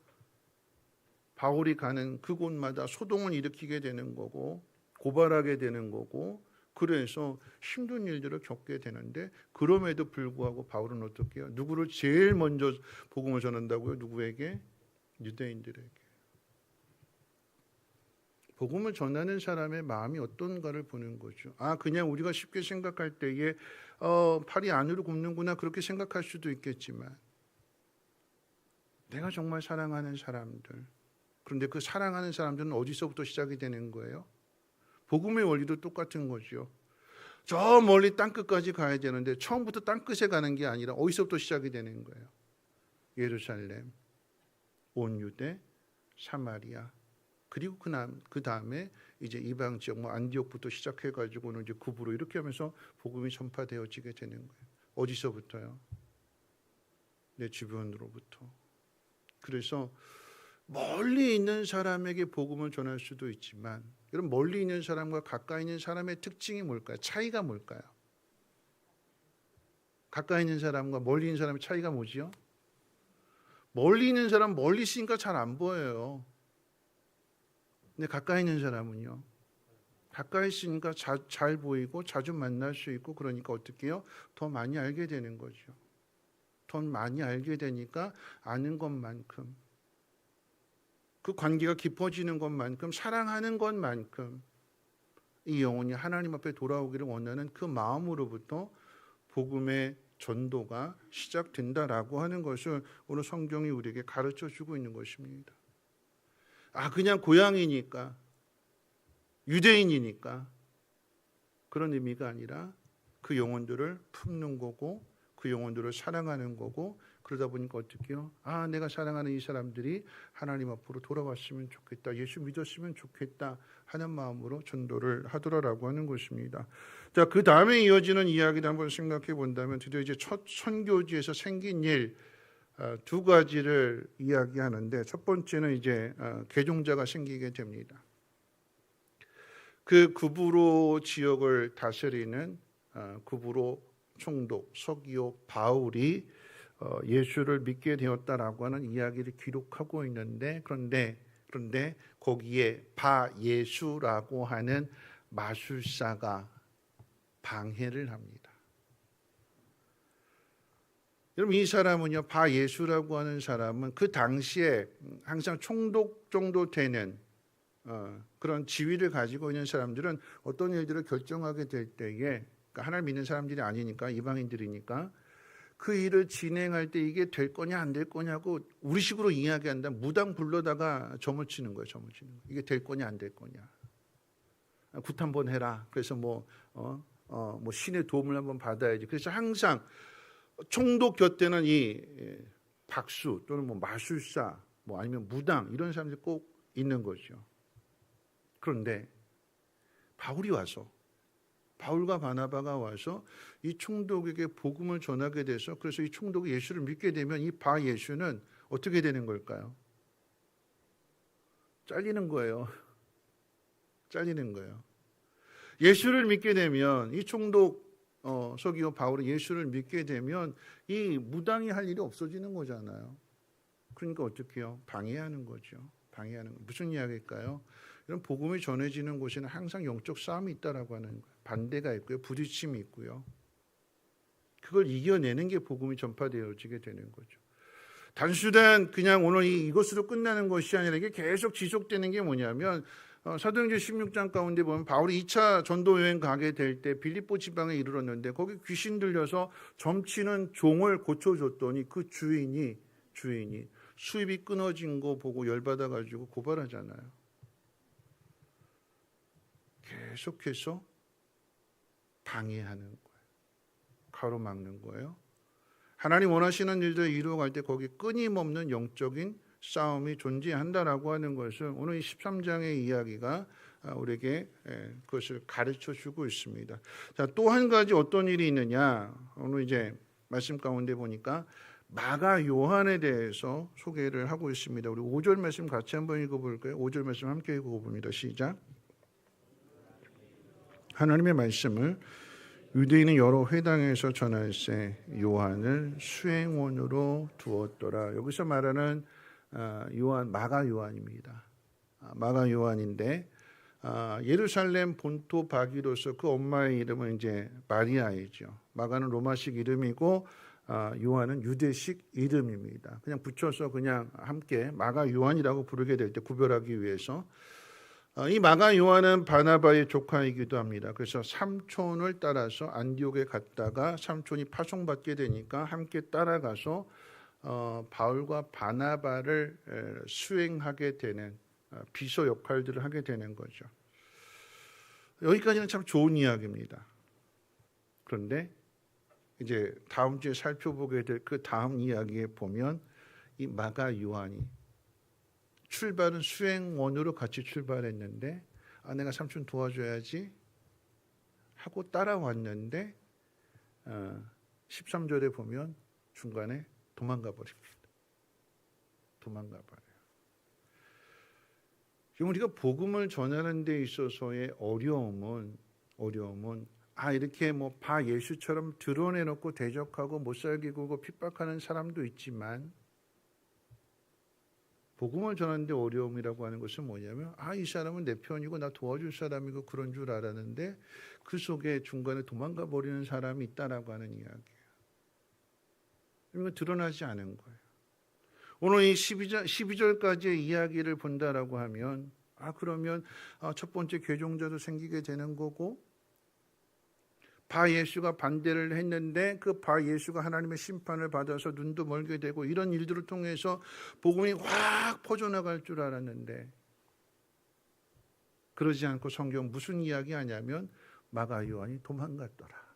바울이 가는 그곳마다 소동을 일으키게 되는 거고 고발하게 되는 거고 그래서 힘든 일들을 겪게 되는데 그럼에도 불구하고 바울은 어떻게 해요? 누구를 제일 먼저 복음을 전한다고요? 누구에게? 유대인들에게. 복음을 전하는 사람의 마음이 어떤가를 보는 거죠. 아, 그냥 우리가 쉽게 생각할 때에 팔이 안으로 굽는구나 그렇게 생각할 수도 있겠지만 내가 정말 사랑하는 사람들, 그런데 그 사랑하는 사람들은 어디서부터 시작이 되는 거예요? 복음의 원리도 똑같은 거죠. 저 멀리 땅끝까지 가야 되는데 처음부터 땅끝에 가는 게 아니라 어디서부터 시작이 되는 거예요? 예루살렘, 온 유대, 사마리아, 그리고 그 다음에 이제 이방 지역 안디옥부터 시작해가지고는 이제 구부로 이렇게 하면서 복음이 전파되어지게 되는 거예요. 어디서부터요? 내 주변으로부터. 그래서 멀리 있는 사람에게 복음을 전할 수도 있지만, 여러분 멀리 있는 사람과 가까이 있는 사람의 특징이 뭘까요? 차이가 뭘까요? 가까이 있는 사람과 멀리 있는 사람의 차이가 뭐지요? 멀리 있는 사람 멀리 있으니까 잘 안 보여요. 근데 가까이 있는 사람은요, 가까이 있으니까 잘 보이고 자주 만날 수 있고 그러니까 어떻게 해요? 더 많이 알게 되는 거죠. 더 많이 알게 되니까 아는 것만큼, 그 관계가 깊어지는 것만큼, 사랑하는 것만큼 이 영혼이 하나님 앞에 돌아오기를 원하는 그 마음으로부터 복음의 전도가 시작된다라고 하는 것을 오늘 성경이 우리에게 가르쳐주고 있는 것입니다. 아, 그냥 고향이니까, 유대인이니까 그런 의미가 아니라 그 영혼들을 품는 거고 그 영혼들을 사랑하는 거고, 그러다 보니까 어떻게 해요? 아, 내가 사랑하는 이 사람들이 하나님 앞으로 돌아왔으면 좋겠다, 예수 믿었으면 좋겠다 하는 마음으로 전도를 하더라라고 하는 것입니다. 자, 그 다음에 이어지는 이야기를 한번 생각해 본다면 드디어 이제 첫 선교지에서 생긴 일 두 가지를 이야기하는데, 첫 번째는 이제 개종자가 생기게 됩니다. 그 구브로 지역을 다스리는 구브로 총독 서기오 바울이 예수를 믿게 되었다라고 하는 이야기를 기록하고 있는데, 그런데 거기에 바예수라고 하는 마술사가 방해를 합니다. 여러분, 이 사람은요, 바예수라고 하는 사람은 그 당시에 항상 총독 정도 되는 그런 지위를 가지고 있는 사람들은 어떤 일들을 결정하게 될 때에, 그러니까 하나님 믿는 사람들이 아니니까, 이방인들이니까 그 일을 진행할 때 이게 될 거냐 안 될 거냐고 우리식으로 이야기한다면 무당 불러다가 점을 치는 거예요. 점을 치는 거예요. 이게 될 거냐 안 될 거냐. 굿 한번 해라. 그래서 뭐 신의 도움을 한번 받아야지. 그래서 항상 총독 곁에는 이 박수 또는 뭐 마술사 아니면 무당 이런 사람들이 꼭 있는 거죠. 그런데 바울과 바나바가 와서 이 총독에게 복음을 전하게 돼서, 그래서 이 총독이 예수를 믿게 되면 이 바예수는 어떻게 되는 걸까요? 잘리는 거예요. 잘리는 거예요. 예수를 믿게 되면, 이 총독 서기오 바울이 예수를 믿게 되면 이 무당이 할 일이 없어지는 거잖아요. 그러니까 어떻게 해요? 방해하는 거죠. 방해하는 거. 무슨 이야기일까요? 이런 복음이 전해지는 곳에는 항상 영적 싸움이 있다라고 하는 거예요. 반대가 있고요, 부딪힘이 있고요. 그걸 이겨내는 게 복음이 전파되어지게 되는 거죠. 단순한 그냥 오늘 이것으로 끝나는 것이 아니라 이게 계속 지속되는 게 뭐냐면, 사도행전 16장 가운데 보면 바울이 2차 전도 여행 가게 될 때 빌립보 지방에 이르렀는데 거기 귀신 들려서 점치는 종을 고쳐줬더니 그 주인이 수입이 끊어진 거 보고 열받아 가지고 고발하잖아요. 계속해서 방해하는 거예요. 가로막는 거예요. 하나님 원하시는 일들 이루어갈 때 거기 끊임없는 영적인 싸움이 존재한다라고 하는 것을 오늘 이 13장의 이야기가 우리에게 그것을 가르쳐 주고 있습니다. 자, 또 한 가지 어떤 일이 있느냐? 오늘 이제 말씀 가운데 보니까 마가 요한에 대해서 소개를 하고 있습니다. 우리 5절 말씀 같이 한번 읽어볼까요? 5절 말씀 함께 읽어봅니다. 시작. 하나님의 말씀을 유대인은 여러 회당에서 전할세 요한을 수행원으로 두었더라. 여기서 말하는 요한, 마가 요한입니다. 마가 요한인데 예루살렘 본토 바기로서 그 엄마의 이름은 이제 마리아이죠. 마가는 로마식 이름이고 요한은 유대식 이름입니다. 그냥 붙여서 그냥 함께 마가 요한이라고 부르게 될 때 구별하기 위해서 이 마가 요한은 바나바의 조카이기도 합니다. 그래서 삼촌을 따라서 안디옥에 갔다가 삼촌이 파송받게 되니까 함께 따라가서 바울과 바나바를 수행하게 되는 비서 역할들을 하게 되는 거죠. 여기까지는 참 좋은 이야기입니다. 그런데 이제 다음 주에 살펴보게 될 그 다음 이야기에 보면 이 마가 요한이 출발은 수행원으로 같이 출발했는데 내가 삼촌 도와줘야지 하고 따라왔는데 13절에 보면 중간에 도망가 버립니다. 도망가 버려요. 지금 우리가 복음을 전하는 데 있어서의 어려움은 이렇게 뭐 바 예수처럼 드러내놓고 대적하고 못살게 굴고 핍박하는 사람도 있지만 복음을 전하는데 어려움이라고 하는 것은 뭐냐면 이 사람은 내 편이고 나 도와줄 사람이고 그런 줄 알았는데 그 속에 중간에 도망가 버리는 사람이 있다라고 하는 이야기예요. 이건 드러나지 않은 거예요. 오늘 이 12절까지의 이야기를 본다라고 하면 그러면 첫 번째 괴종자도 생기게 되는 거고 바 예수가 반대를 했는데 그 바 예수가 하나님의 심판을 받아서 눈도 멀게 되고 이런 일들을 통해서 복음이 확 퍼져나갈 줄 알았는데 그러지 않고 성경 무슨 이야기 하냐면 마가 요한이 도망갔더라.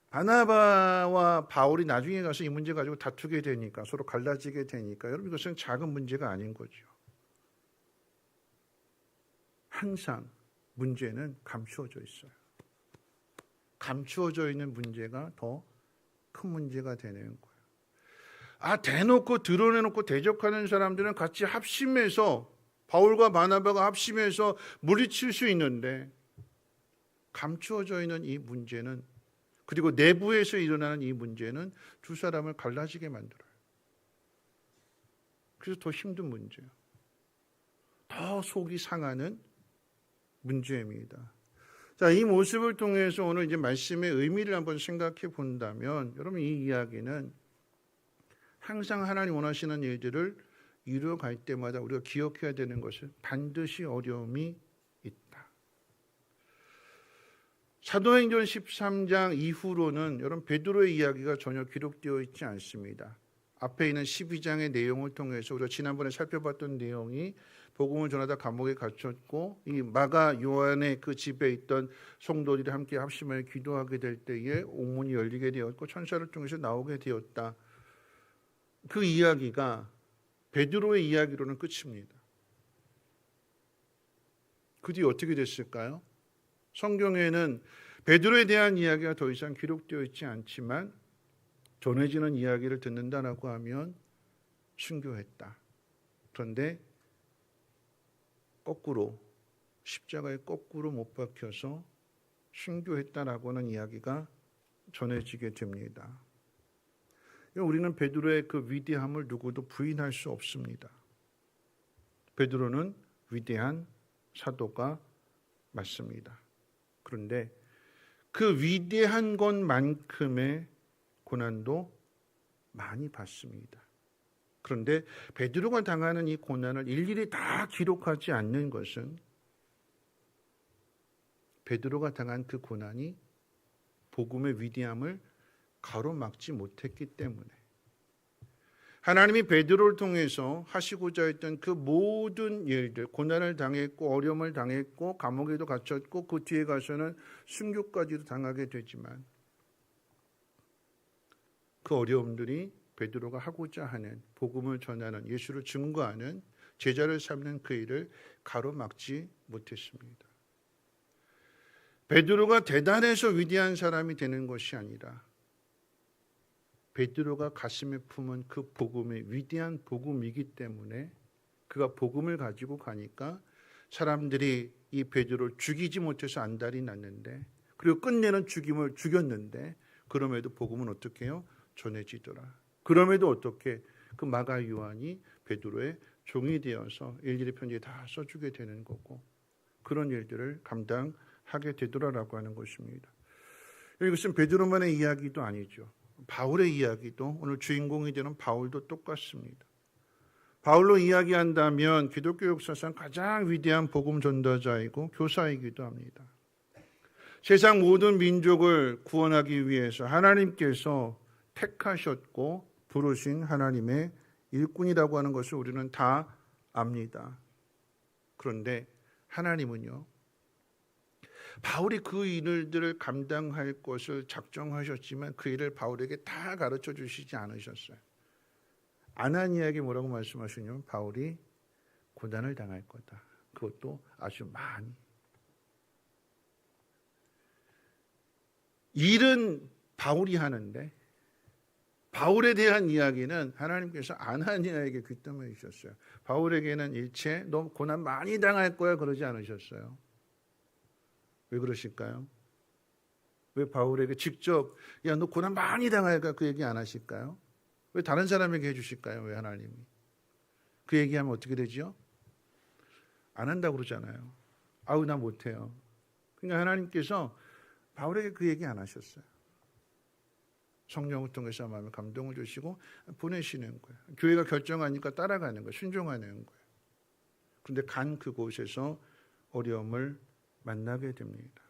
바나바와 바울이 나중에 가서 이 문제 가지고 다투게 되니까 서로 갈라지게 되니까 여러분 이것은 작은 문제가 아닌 거죠. 항상 문제는 감추어져 있어요. 감추어져 있는 문제가 더 큰 문제가 되는 거예요. 대놓고 드러내놓고 대적하는 사람들은 같이 합심해서 바울과 바나바가 합심해서 물리칠 수 있는데 감추어져 있는 이 문제는 그리고 내부에서 일어나는 이 문제는 두 사람을 갈라지게 만들어요. 그래서 더 힘든 문제예요. 더 속이 상하는 문제입니다. 자, 이 모습을 통해서 오늘 이제 말씀의 의미를 한번 생각해 본다면 여러분 이 이야기는 항상 하나님 원하시는 일들을 이루어갈 때마다 우리가 기억해야 되는 것은 반드시 어려움이 있다. 사도행전 13장 이후로는 여러분 베드로의 이야기가 전혀 기록되어 있지 않습니다. 앞에 있는 12장의 내용을 통해서 우리가 지난번에 살펴봤던 내용이 복음을 전하다 감옥에 갇혔고 이 마가 요한의 그 집에 있던 성도들이 함께 합심하여 기도하게 될 때에 옥문이 열리게 되었고 천사를 통해서 나오게 되었다. 그 이야기가 베드로의 이야기로는 끝입니다. 그 뒤 어떻게 됐을까요? 성경에는 베드로에 대한 이야기가 더 이상 기록되어 있지 않지만 전해지는 이야기를 듣는다라고 하면 순교했다. 그런데 거꾸로 십자가에 거꾸로 못 박혀서 순교했다라고 하는 이야기가 전해지게 됩니다. 우리는 베드로의 그 위대함을 누구도 부인할 수 없습니다. 베드로는 위대한 사도가 맞습니다. 그런데 그 위대한 것만큼의 고난도 많이 받습니다. 그런데 베드로가 당하는 이 고난을 일일이 다 기록하지 않는 것은 베드로가 당한 그 고난이 복음의 위대함을 가로막지 못했기 때문에 하나님이 베드로를 통해서 하시고자 했던 그 모든 일들, 고난을 당했고 어려움을 당했고 감옥에도 갇혔고 그 뒤에 가서는 순교까지도 당하게 되지만 그 어려움들이 베드로가 하고자 하는 복음을 전하는 예수를 증거하는 제자를 삼는 그 일을 가로막지 못했습니다. 베드로가 대단해서 위대한 사람이 되는 것이 아니라 베드로가 가슴에 품은 그 복음이 위대한 복음이기 때문에 그가 복음을 가지고 가니까 사람들이 이 베드로를 죽이지 못해서 안달이 났는데, 그리고 끝내는 죽임을 죽였는데, 그럼에도 복음은 어떻게 해요? 전해지더라. 그럼에도 어떻게 그 마가 요한이 베드로의 종이 되어서 일일이 편지에 다 써주게 되는 거고, 그런 일들을 감당하게 되더라라고 하는 것입니다. 이것은 베드로만의 이야기도 아니죠. 바울의 이야기도, 오늘 주인공이 되는 바울도 똑같습니다. 바울로 이야기한다면 기독교 역사상 가장 위대한 복음 전도자이고 교사이기도 합니다. 세상 모든 민족을 구원하기 위해서 하나님께서 택하셨고 부르신 하나님의 일꾼이라고 하는 것을 우리는 다 압니다. 그런데 하나님은요, 바울이 그 일들을 감당할 것을 작정하셨지만 그 일을 바울에게 다 가르쳐 주시지 않으셨어요. 아나니아에게 뭐라고 말씀하시냐면 바울이 고난을 당할 거다. 그것도 아주 많이. 일은 바울이 하는데 바울에 대한 이야기는 하나님께서 아나니아에게 귀뜸해 주셨어요. 바울에게는 일체 너 고난 많이 당할 거야 그러지 않으셨어요. 왜 그러실까요? 왜 바울에게 직접 야 너 고난 많이 당할까 그 얘기 안 하실까요? 왜 다른 사람에게 해주실까요? 왜 하나님이? 그 얘기하면 어떻게 되죠? 안 한다고 그러잖아요. 아우 나 못해요. 그러니까 하나님께서 바울에게 그 얘기 안 하셨어요. 성령을 통해서 마음에 감동을 주시고 보내시는 거예요. 교회가 결정하니까 따라가는 거예요. 순종하는 거예요. 그런데 간 그곳에서 어려움을 만나게 됩니다.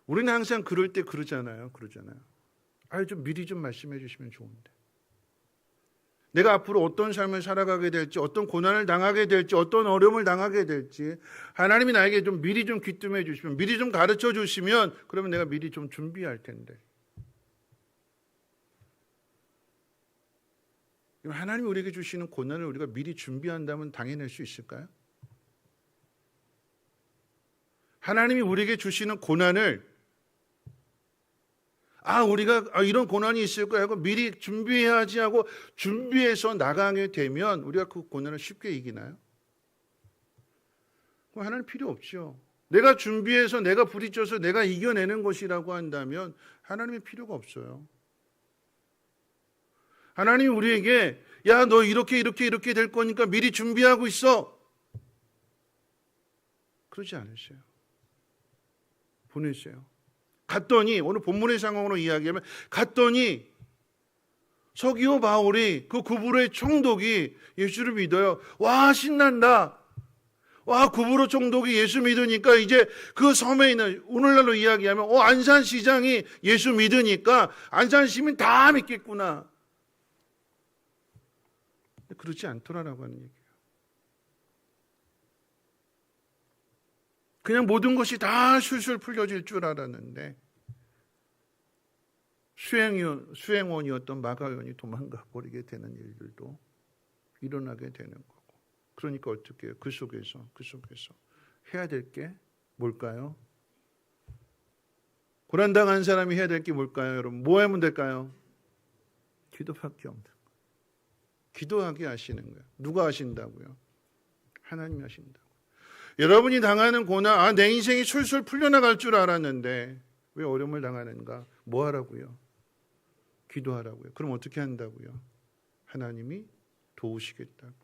우리는 항상 그럴 때 그러잖아요. 좀 미리 좀 말씀해 주시면 좋은데. 내가 앞으로 어떤 삶을 살아가게 될지, 어떤 고난을 당하게 될지, 어떤 어려움을 당하게 될지 하나님이 나에게 좀 미리 좀 귀뜸해 주시면, 미리 좀 가르쳐 주시면 그러면 내가 미리 좀 준비할 텐데. 하나님이 우리에게 주시는 고난을 우리가 미리 준비한다면 당해낼 수 있을까요? 하나님이 우리에게 주시는 고난을 우리가 이런 고난이 있을 거야 하고 미리 준비해야지 하고 준비해서 나가게 되면 우리가 그 고난을 쉽게 이기나요? 그럼 하나님 필요 없죠. 내가 준비해서 내가 부딪혀서 내가 이겨내는 것이라고 한다면 하나님의 필요가 없어요. 하나님이 우리에게 야 너 이렇게 될 거니까 미리 준비하고 있어. 그러지 않으세요. 보내세요. 갔더니 오늘 본문의 상황으로 이야기하면 갔더니 서기오 바울이 그 구브로의 총독이 예수를 믿어요. 와 신난다. 와 구브로 총독이 예수 믿으니까 이제 그 섬에 있는 오늘날로 이야기하면 안산시장이 예수 믿으니까 안산 시민 다 믿겠구나. 그렇지 않더라라고 하는 얘기예요. 그냥 모든 것이 다 술술 풀려질 줄 알았는데 수행원이었던 마가연이 도망가 버리게 되는 일들도 일어나게 되는 거고. 그러니까 어떻게 해요? 그 속에서 해야 될 게 뭘까요? 고난당한 사람이 해야 될 게 뭘까요? 여러분 뭐 하면 될까요? 기도밖에 없는 거예요. 기도하게 하시는 거예요. 누가 하신다고요? 하나님이 하신다고. 여러분이 당하는 고난, 내 인생이 술술 풀려나갈 줄 알았는데 왜 어려움을 당하는가? 뭐 하라고요? 기도하라고요. 그럼 어떻게 한다고요? 하나님이 도우시겠다고요.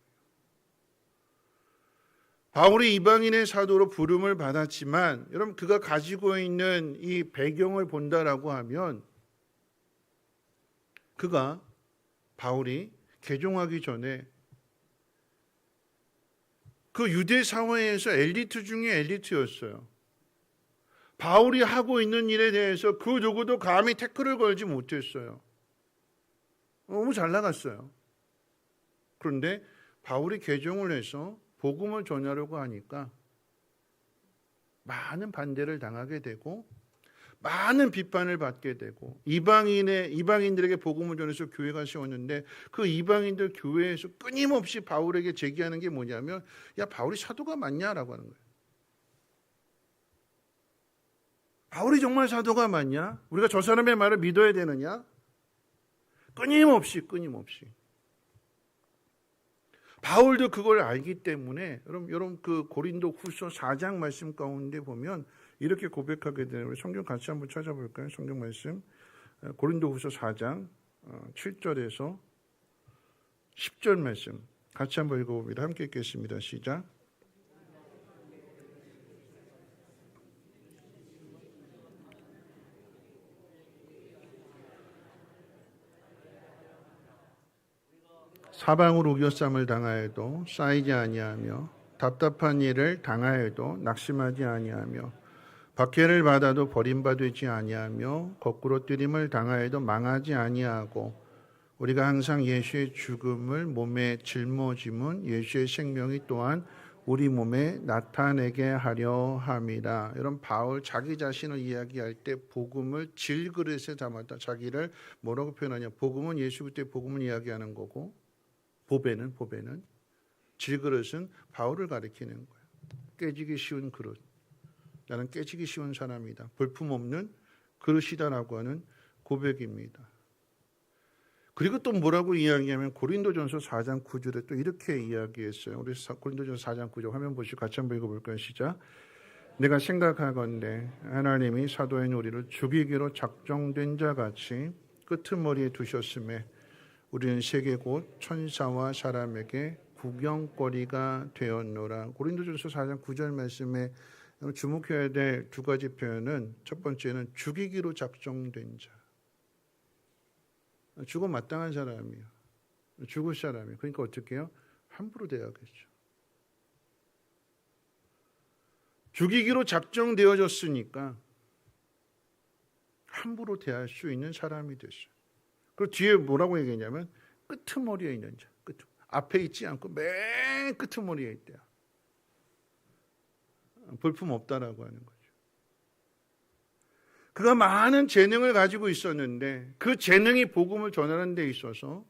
바울이 이방인의 사도로 부름을 받았지만 여러분 그가 가지고 있는 이 배경을 본다라고 하면 바울이 개종하기 전에 그 유대 사회에서 엘리트 중에 엘리트였어요. 바울이 하고 있는 일에 대해서 그 누구도 감히 태클을 걸지 못했어요. 너무 잘 나갔어요. 그런데 바울이 개종을 해서 복음을 전하려고 하니까 많은 반대를 당하게 되고 많은 비판을 받게 되고 이방인들에게 복음을 전해서 교회가 세웠는데 그 이방인들 교회에서 끊임없이 바울에게 제기하는 게 뭐냐면 야 바울이 사도가 맞냐라고 하는 거예요. 바울이 정말 사도가 맞냐? 우리가 저 사람의 말을 믿어야 되느냐? 끊임없이. 바울도 그걸 알기 때문에 여러분 그 고린도 후서 4장 말씀 가운데 보면 이렇게 고백하게 되는, 우리 성경 같이 한번 찾아볼까요? 성경 말씀 고린도 후서 4장 7절에서 10절 말씀 같이 한번 읽어봅니다. 함께 읽겠습니다. 시작. 사방으로 우겨쌈을 당하여도 쌓이지 아니하며 답답한 일을 당하여도 낙심하지 아니하며 박해를 받아도 버림받지 아니하며 거꾸로 뜨림을 당하여도 망하지 아니하고 우리가 항상 예수의 죽음을 몸에 짊어짐은 예수의 생명이 또한 우리 몸에 나타내게 하려 함이라. 여러분 바울 자기 자신을 이야기할 때 복음을 질그릇에 담았다. 자기를 뭐라고 표현하냐? 복음은 예수 그리스도의 복음을 이야기하는 거고 보배는 질그릇은 바울을 가리키는 거예요. 깨지기 쉬운 그릇. 나는 깨지기 쉬운 사람이다. 볼품없는 그릇이다라고 하는 고백입니다. 그리고 또 뭐라고 이야기하면 고린도전서 4장 9절에 또 이렇게 이야기했어요. 우리 고린도전서 4장 9절 화면 보시고 같이 한번 읽어볼까요? 시작. 내가 생각하건대 하나님이 사도인 우리를 죽이기로 작정된 자같이 끄트머리에 두셨음에 우리는 세계 곧 천사와 사람에게 구경거리가 되었노라. 고린도전서 4장 9절 말씀에 주목해야 될 두 가지 표현은, 첫 번째는 죽이기로 작정된 자. 죽어 마땅한 사람이요. 죽을 사람이요. 그러니까 어떻게 해요? 함부로 대하겠죠. 죽이기로 작정되어졌으니까 함부로 대할 수 있는 사람이 됐어요. 그리고 뒤에 뭐라고 얘기했냐면 끄트머리에 있는 자. 앞에 있지 않고 맨 끄트머리에 있대요. 볼품 없다라고 하는 거죠. 그가 많은 재능을 가지고 있었는데 그 재능이 복음을 전하는 데 있어서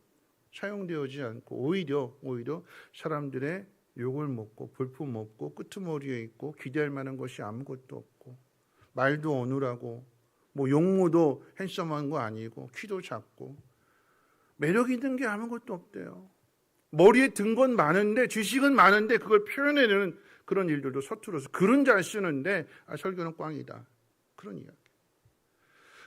사용되어지지 않고 오히려 사람들의 욕을 먹고 볼품 없고 끄트머리에 있고 기대할 만한 것이 아무것도 없고 말도 어눌하고 뭐 용모도 핸섬한 거 아니고 키도 작고 매력 있는 게 아무것도 없대요. 머리에 든 건 많은데 지식은 많은데 그걸 표현해내는 그런 일들도 서툴러서 글은 잘 쓰는데 설교는 꽝이다. 그런 이야기.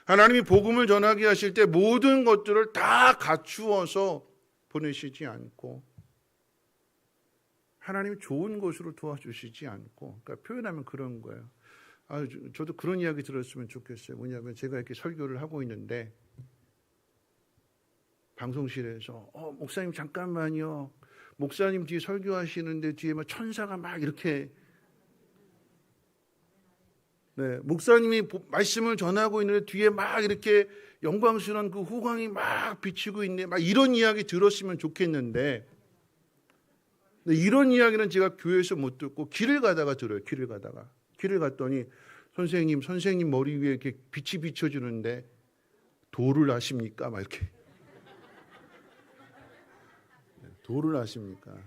하나님이 복음을 전하게 하실 때 모든 것들을 다 갖추어서 보내시지 않고 하나님이 좋은 것으로 도와주시지 않고, 그러니까 표현하면 그런 거예요. 저도 그런 이야기 들었으면 좋겠어요. 뭐냐면 제가 이렇게 설교를 하고 있는데 방송실에서 목사님 잠깐만요. 목사님 뒤에 설교하시는데 뒤에 막 천사가 막 이렇게 목사님이 말씀을 전하고 있는데 뒤에 막 이렇게 영광스러운 그 후광이 막 비치고 있네. 막 이런 이야기 들었으면 좋겠는데 이런 이야기는 제가 교회에서 못 듣고 길을 가다가 들어요. 길을 갔더니 선생님 머리 위에 이렇게 빛이 비춰주는데 도를 아십니까? 막 이렇게. 도를 아십니까?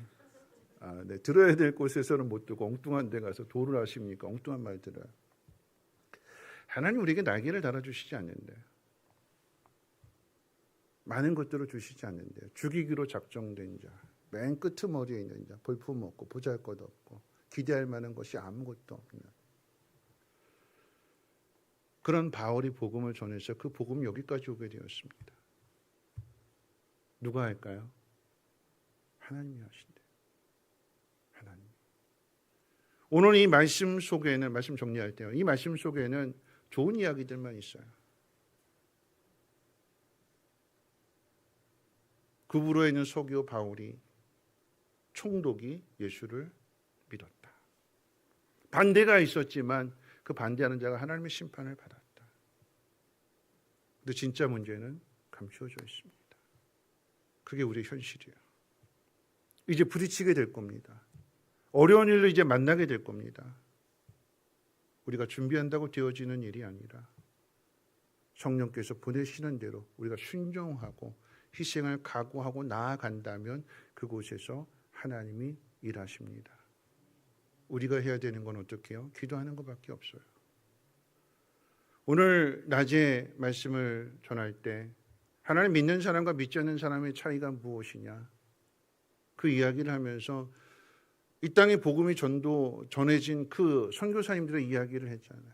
들어야 될 곳에서는 못 듣고 엉뚱한 데 가서 도를 아십니까? 엉뚱한 말 들어요. 하나님 우리에게 날개를 달아주시지 않는데요. 많은 것들을 주시지 않는데요. 죽이기로 작정된 자, 맨 끄트머리에 있는 자, 볼품 없고 보잘것 없고 기대할 만한 것이 아무것도 없는 그런 바울이 복음을 전해서 그 복음이 여기까지 오게 되었습니다. 누가 할까요? 하나님이 하신대. 하나님. 오늘 이 말씀 속에는, 말씀 정리할 때요, 이 말씀 속에는 좋은 이야기들만 있어요. 구부로에 있는 서기오 바울이 총독이 예수를 믿었다. 반대가 있었지만 그 반대하는 자가 하나님의 심판을 받았다. 근데 진짜 문제는 감추어져 있습니다. 그게 우리의 현실이에요. 이제 부딪히게 될 겁니다. 어려운 일로 이제 만나게 될 겁니다. 우리가 준비한다고 되어지는 일이 아니라 성령께서 보내시는 대로 우리가 순종하고 희생을 각오하고 나아간다면 그곳에서 하나님이 일하십니다. 우리가 해야 되는 건 어떻게 해요? 기도하는 것밖에 없어요. 오늘 낮에 말씀을 전할 때 하나님 믿는 사람과 믿지 않는 사람의 차이가 무엇이냐, 그 이야기를 하면서 이 땅에 복음이 전해진 그 선교사님들의 이야기를 했잖아요.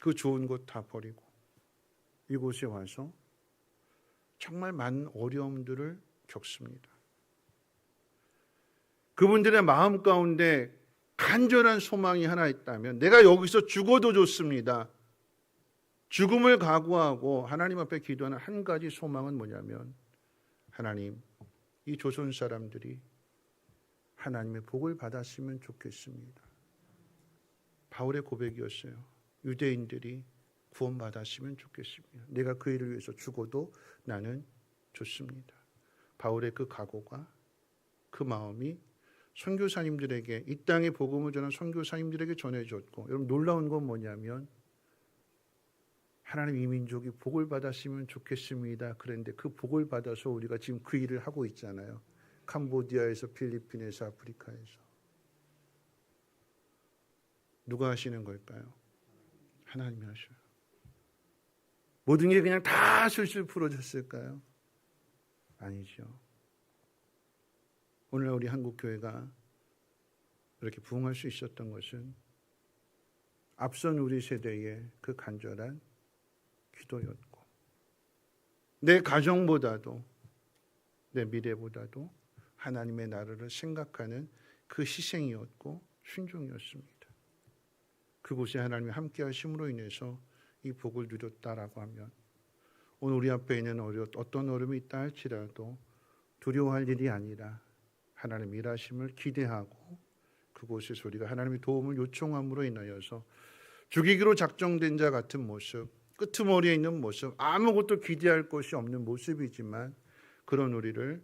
그 좋은 곳 다 버리고 이곳에 와서 정말 많은 어려움들을 겪습니다. 그분들의 마음 가운데 간절한 소망이 하나 있다면, 내가 여기서 죽어도 좋습니다. 죽음을 각오하고 하나님 앞에 기도하는 한 가지 소망은 뭐냐면, 하나님, 이 조선 사람들이 하나님의 복을 받았으면 좋겠습니다. 바울의 고백이었어요. 유대인들이 구원받았으면 좋겠습니다. 내가 그 일을 위해서 죽어도 나는 좋습니다. 바울의 그 각오가, 그 마음이 선교사님들에게, 이 땅에 복음을 전한 선교사님들에게 전해졌고, 여러분 놀라운 건 뭐냐면, 하나님 이 민족이 복을 받았으면 좋겠습니다. 그런데 그 복을 받아서 우리가 지금 그 일을 하고 있잖아요. 캄보디아에서, 필리핀에서, 아프리카에서. 누가 하시는 걸까요? 하나님이 하셔요. 모든 게 그냥 다 술술 풀어졌을까요? 아니죠. 오늘 우리 한국교회가 이렇게 부흥할 수 있었던 것은 앞선 우리 세대의 그 간절한 기도였고, 내 가정보다도 내 미래보다도 하나님의 나라를 생각하는 그 희생이었고 순종이었습니다. 그곳에 하나님이 함께 하심으로 인해서 이 복을 누렸다라고 하면, 오늘 우리 앞에 있는 어떤 어려움이 있다 할지라도 두려워할 일이 아니라 하나님 일하심을 기대하고, 그곳에서 우리가 하나님의 도움을 요청함으로 인하여서 죽이기로 작정된 자 같은 모습, 끄트머리에 있는 모습, 아무것도 기대할 것이 없는 모습이지만 그런 우리를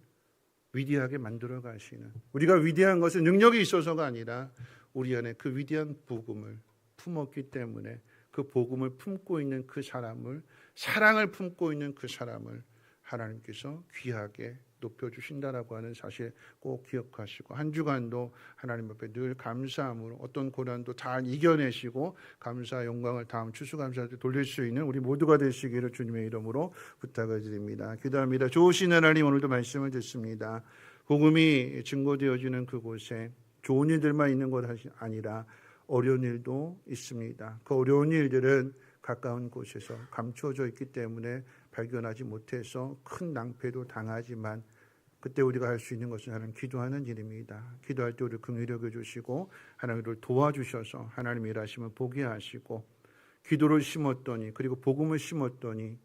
위대하게 만들어 가시는, 우리가 위대한 것은 능력이 있어서가 아니라 우리 안에 그 위대한 복음을 품었기 때문에, 그 복음을 품고 있는 그 사람을, 사랑을 품고 있는 그 사람을 하나님께서 귀하게 높여주신다라고 하는 사실 꼭 기억하시고, 한 주간도 하나님 앞에 늘 감사함으로 어떤 고난도 잘 이겨내시고 감사 영광을 다음 추수감사할 때 돌릴 수 있는 우리 모두가 되시기를 주님의 이름으로 부탁을 드립니다. 기도합니다. 좋으신 하나님, 오늘도 말씀을 듣습니다. 복음이 증거되어지는 그곳에 좋은 일들만 있는 것이 아니라 어려운 일도 있습니다. 그 어려운 일들은 가까운 곳에서 감추어져 있기 때문에 발견하지 못해서 큰 낭패도 당하지만, 그때 우리가 할 수 있는 것은 하나님 기도하는 일입니다. 기도할 때 우리를 긍휼히 여겨주시고 하나님 우리를 도와주셔서 하나님 일하심을 보게 하시고, 기도를 심었더니, 그리고 복음을 심었더니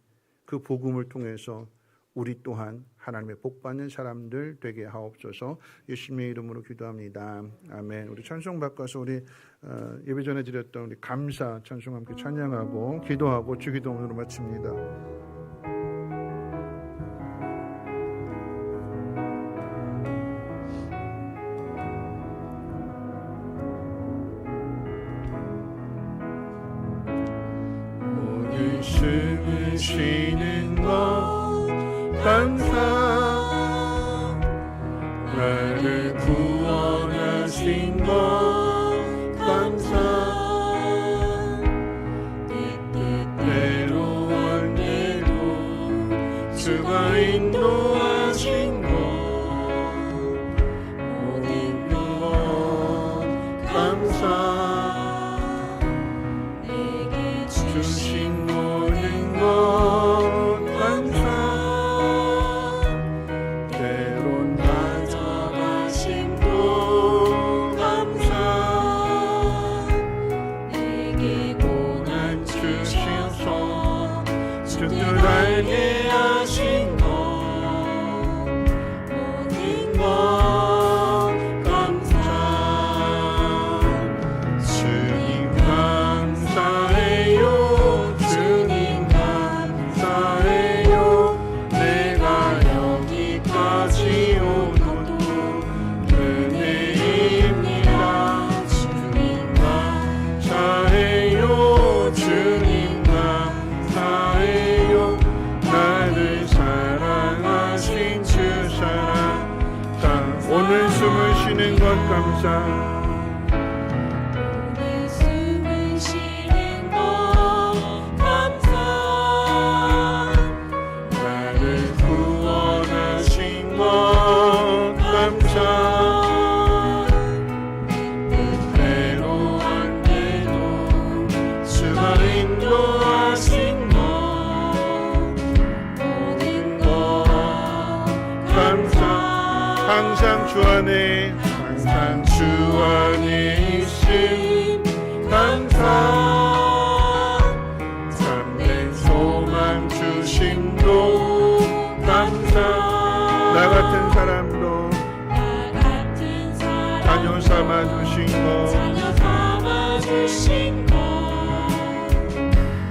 그 복음을 통해서 우리 또한 하나님의 복받는 사람들 되게 하옵소서. 예수님의 이름으로 기도합니다. 아멘. 우리 찬송 바꿔서 우리 예배 전에 드렸던 우리 감사 찬송 함께 찬양하고 기도하고 주기도문으로 마칩니다. 오늘 숨을 쉬는 것 감사, 나를 구원하신 것 감사, 뜻대로 원대로 주가 인도하신 것 모든 것 감사, 내게 주신 모든 것 감사, 알게 하신 것 모든 것 감사, 주 안에 항상 주 안에 있음 감사 참된 소망 주심도 감사 나 같은 사람도 자녀 삼아 주신 것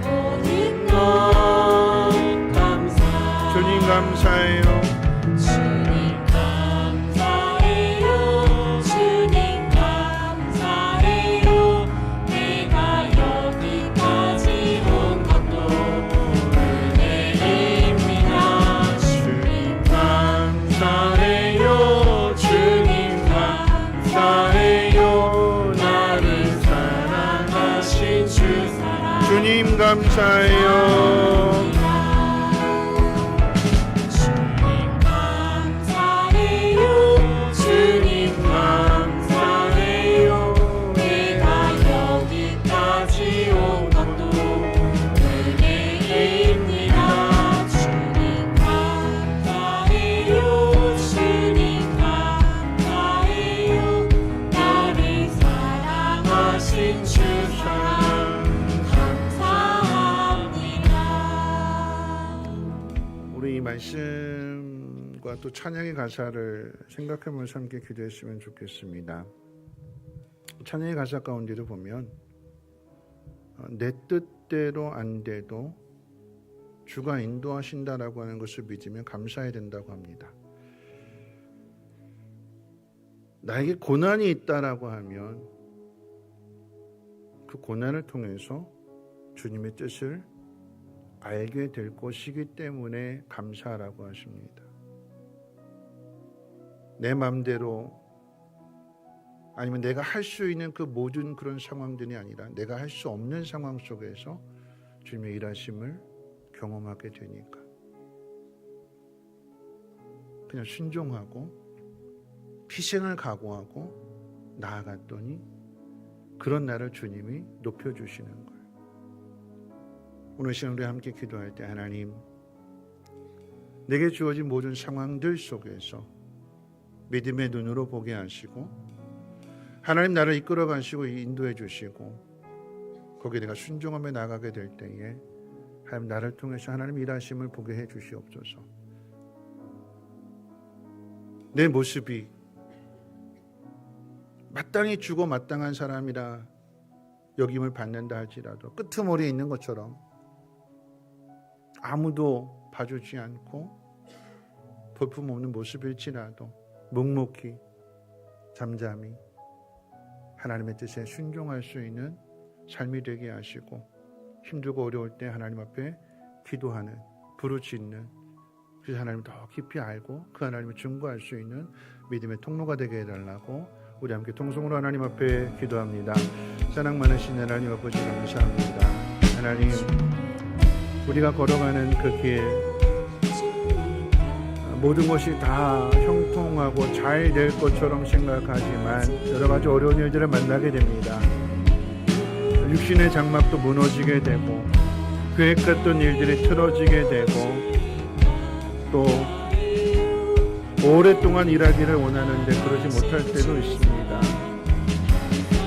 모든 것 감사 주님 감사해요 주님 감사해요 주님 감사해요 내가 여기까지 온 것도 은혜입니다 주님 감사해요 주님 감사해요 나를 사랑하신 주 주님 감사해요 주님 감사해요 주님 감사해요 내가 여기까지 온 것도 은혜입니다 주님 감사해요 주님 감사해요 나를 사랑하신 주 우리 이 말씀과 또 찬양의 가사를 생각하면서 함께 기도했으면 좋겠습니다. 찬양의 가사 가운데도 보면 내 뜻대로 안 돼도 주가 인도하신다라고 하는 것을 믿으면 감사해야 된다고 합니다. 나에게 고난이 있다라고 하면 그 고난을 통해서 주님의 뜻을 알게 될 것이기 때문에 감사하라고 하십니다. 내 마음대로 아니면 내가 할 수 있는 그 모든 그런 상황들이 아니라 내가 할 수 없는 상황 속에서 주님의 일하심을 경험하게 되니까 그냥 순종하고 희생을 각오하고 나아갔더니 그런 나를 주님이 높여주시는 거예요. 오늘 시간 우리 함께 기도할 때 하나님 내게 주어진 모든 상황들 속에서 믿음의 눈으로 보게 하시고 하나님 나를 이끌어 가시고 인도해 주시고 거기에 내가 순종하며 나가게 될 때에 하나님 나를 통해서 하나님 일하심을 보게 해 주시옵소서. 내 모습이 마땅히 주고 마땅한 사람이라 여김을 받는다 할지라도 끄트머리에 있는 것처럼 아무도 봐주지 않고 볼품없는 모습일지라도 묵묵히 잠잠히 하나님의 뜻에 순종할 수 있는 삶이 되게 하시고 힘들고 어려울 때 하나님 앞에 기도하는 부르짖는 그래서 하나님을 더 깊이 알고 그 하나님을 증거할 수 있는 믿음의 통로가 되게 해달라고 우리 함께 통성으로 하나님 앞에 기도합니다. 사랑 많으신 하나님 아버지 감사합니다. 하나님 우리가 걸어가는 그 길 모든 것이 다 형통하고 잘 될 것처럼 생각하지만 여러 가지 어려운 일들을 만나게 됩니다. 육신의 장막도 무너지게 되고 계획했던 일들이 틀어지게 되고 또 오랫동안 일하기를 원하는데 그러지 못할 때도 있습니다.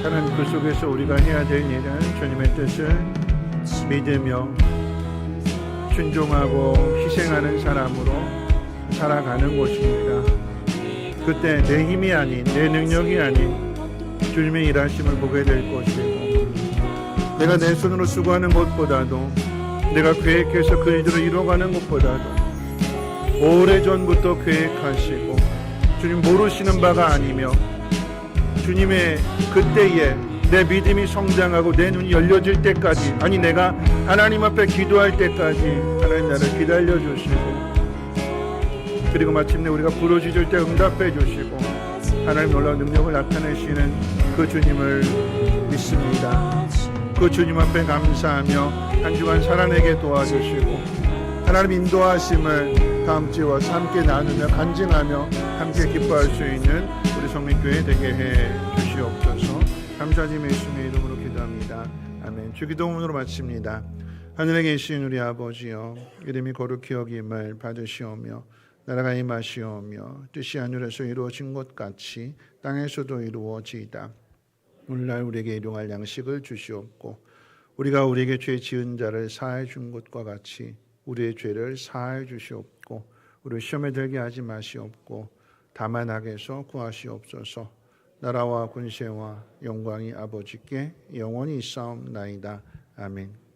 하나님 그 속에서 우리가 해야 될 일은 주님의 뜻을 믿으며 순종하고 희생하는 사람으로 살아가는 것입니다. 그때 내 힘이 아닌 내 능력이 아닌 주님의 일하심을 보게 될 것이고 내가 내 손으로 수고하는 것보다도 내가 계획해서 그 일들을 이뤄가는 것보다도 오래전부터 계획하시고 주님 모르시는 바가 아니며 주님의 그때에 내 믿음이 성장하고 내 눈이 열려질 때까지 아니 내가 하나님 앞에 기도할 때까지 하나님 나를 기다려주시고 그리고 마침내 우리가 부르짖을 때 응답해 주시고 하나님 놀라운 능력을 나타내시는 그 주님을 믿습니다. 그 주님 앞에 감사하며 한 주간 살아내게 도와주시고 하나님 인도하심을 다음 주에 와서 함께 나누며 간증하며 함께 기뻐할 수 있는 우리 성민교회 되게 해 주시옵소서. 감사드리며 예수님의 이름으로 기도합니다. 아멘. 주기도문으로 마칩니다. 하늘에 계신 우리 아버지여 이름이 거룩히 여김을 받으시오며 나라가 임하시오며 뜻이 하늘에서 이루어진 것 같이 땅에서도 이루어지이다. 오늘날 우리에게 일용할 양식을 주시옵고 우리가 우리에게 죄 지은 자를 사하여 준 것과 같이 우리의 죄를 사하여 주시옵고 우리 시험에 들게 하지 마시옵고 다만 악에서 구하시옵소서. 나라와 군세와 영광이 아버지께 영원히 있사옵나이다. 아멘.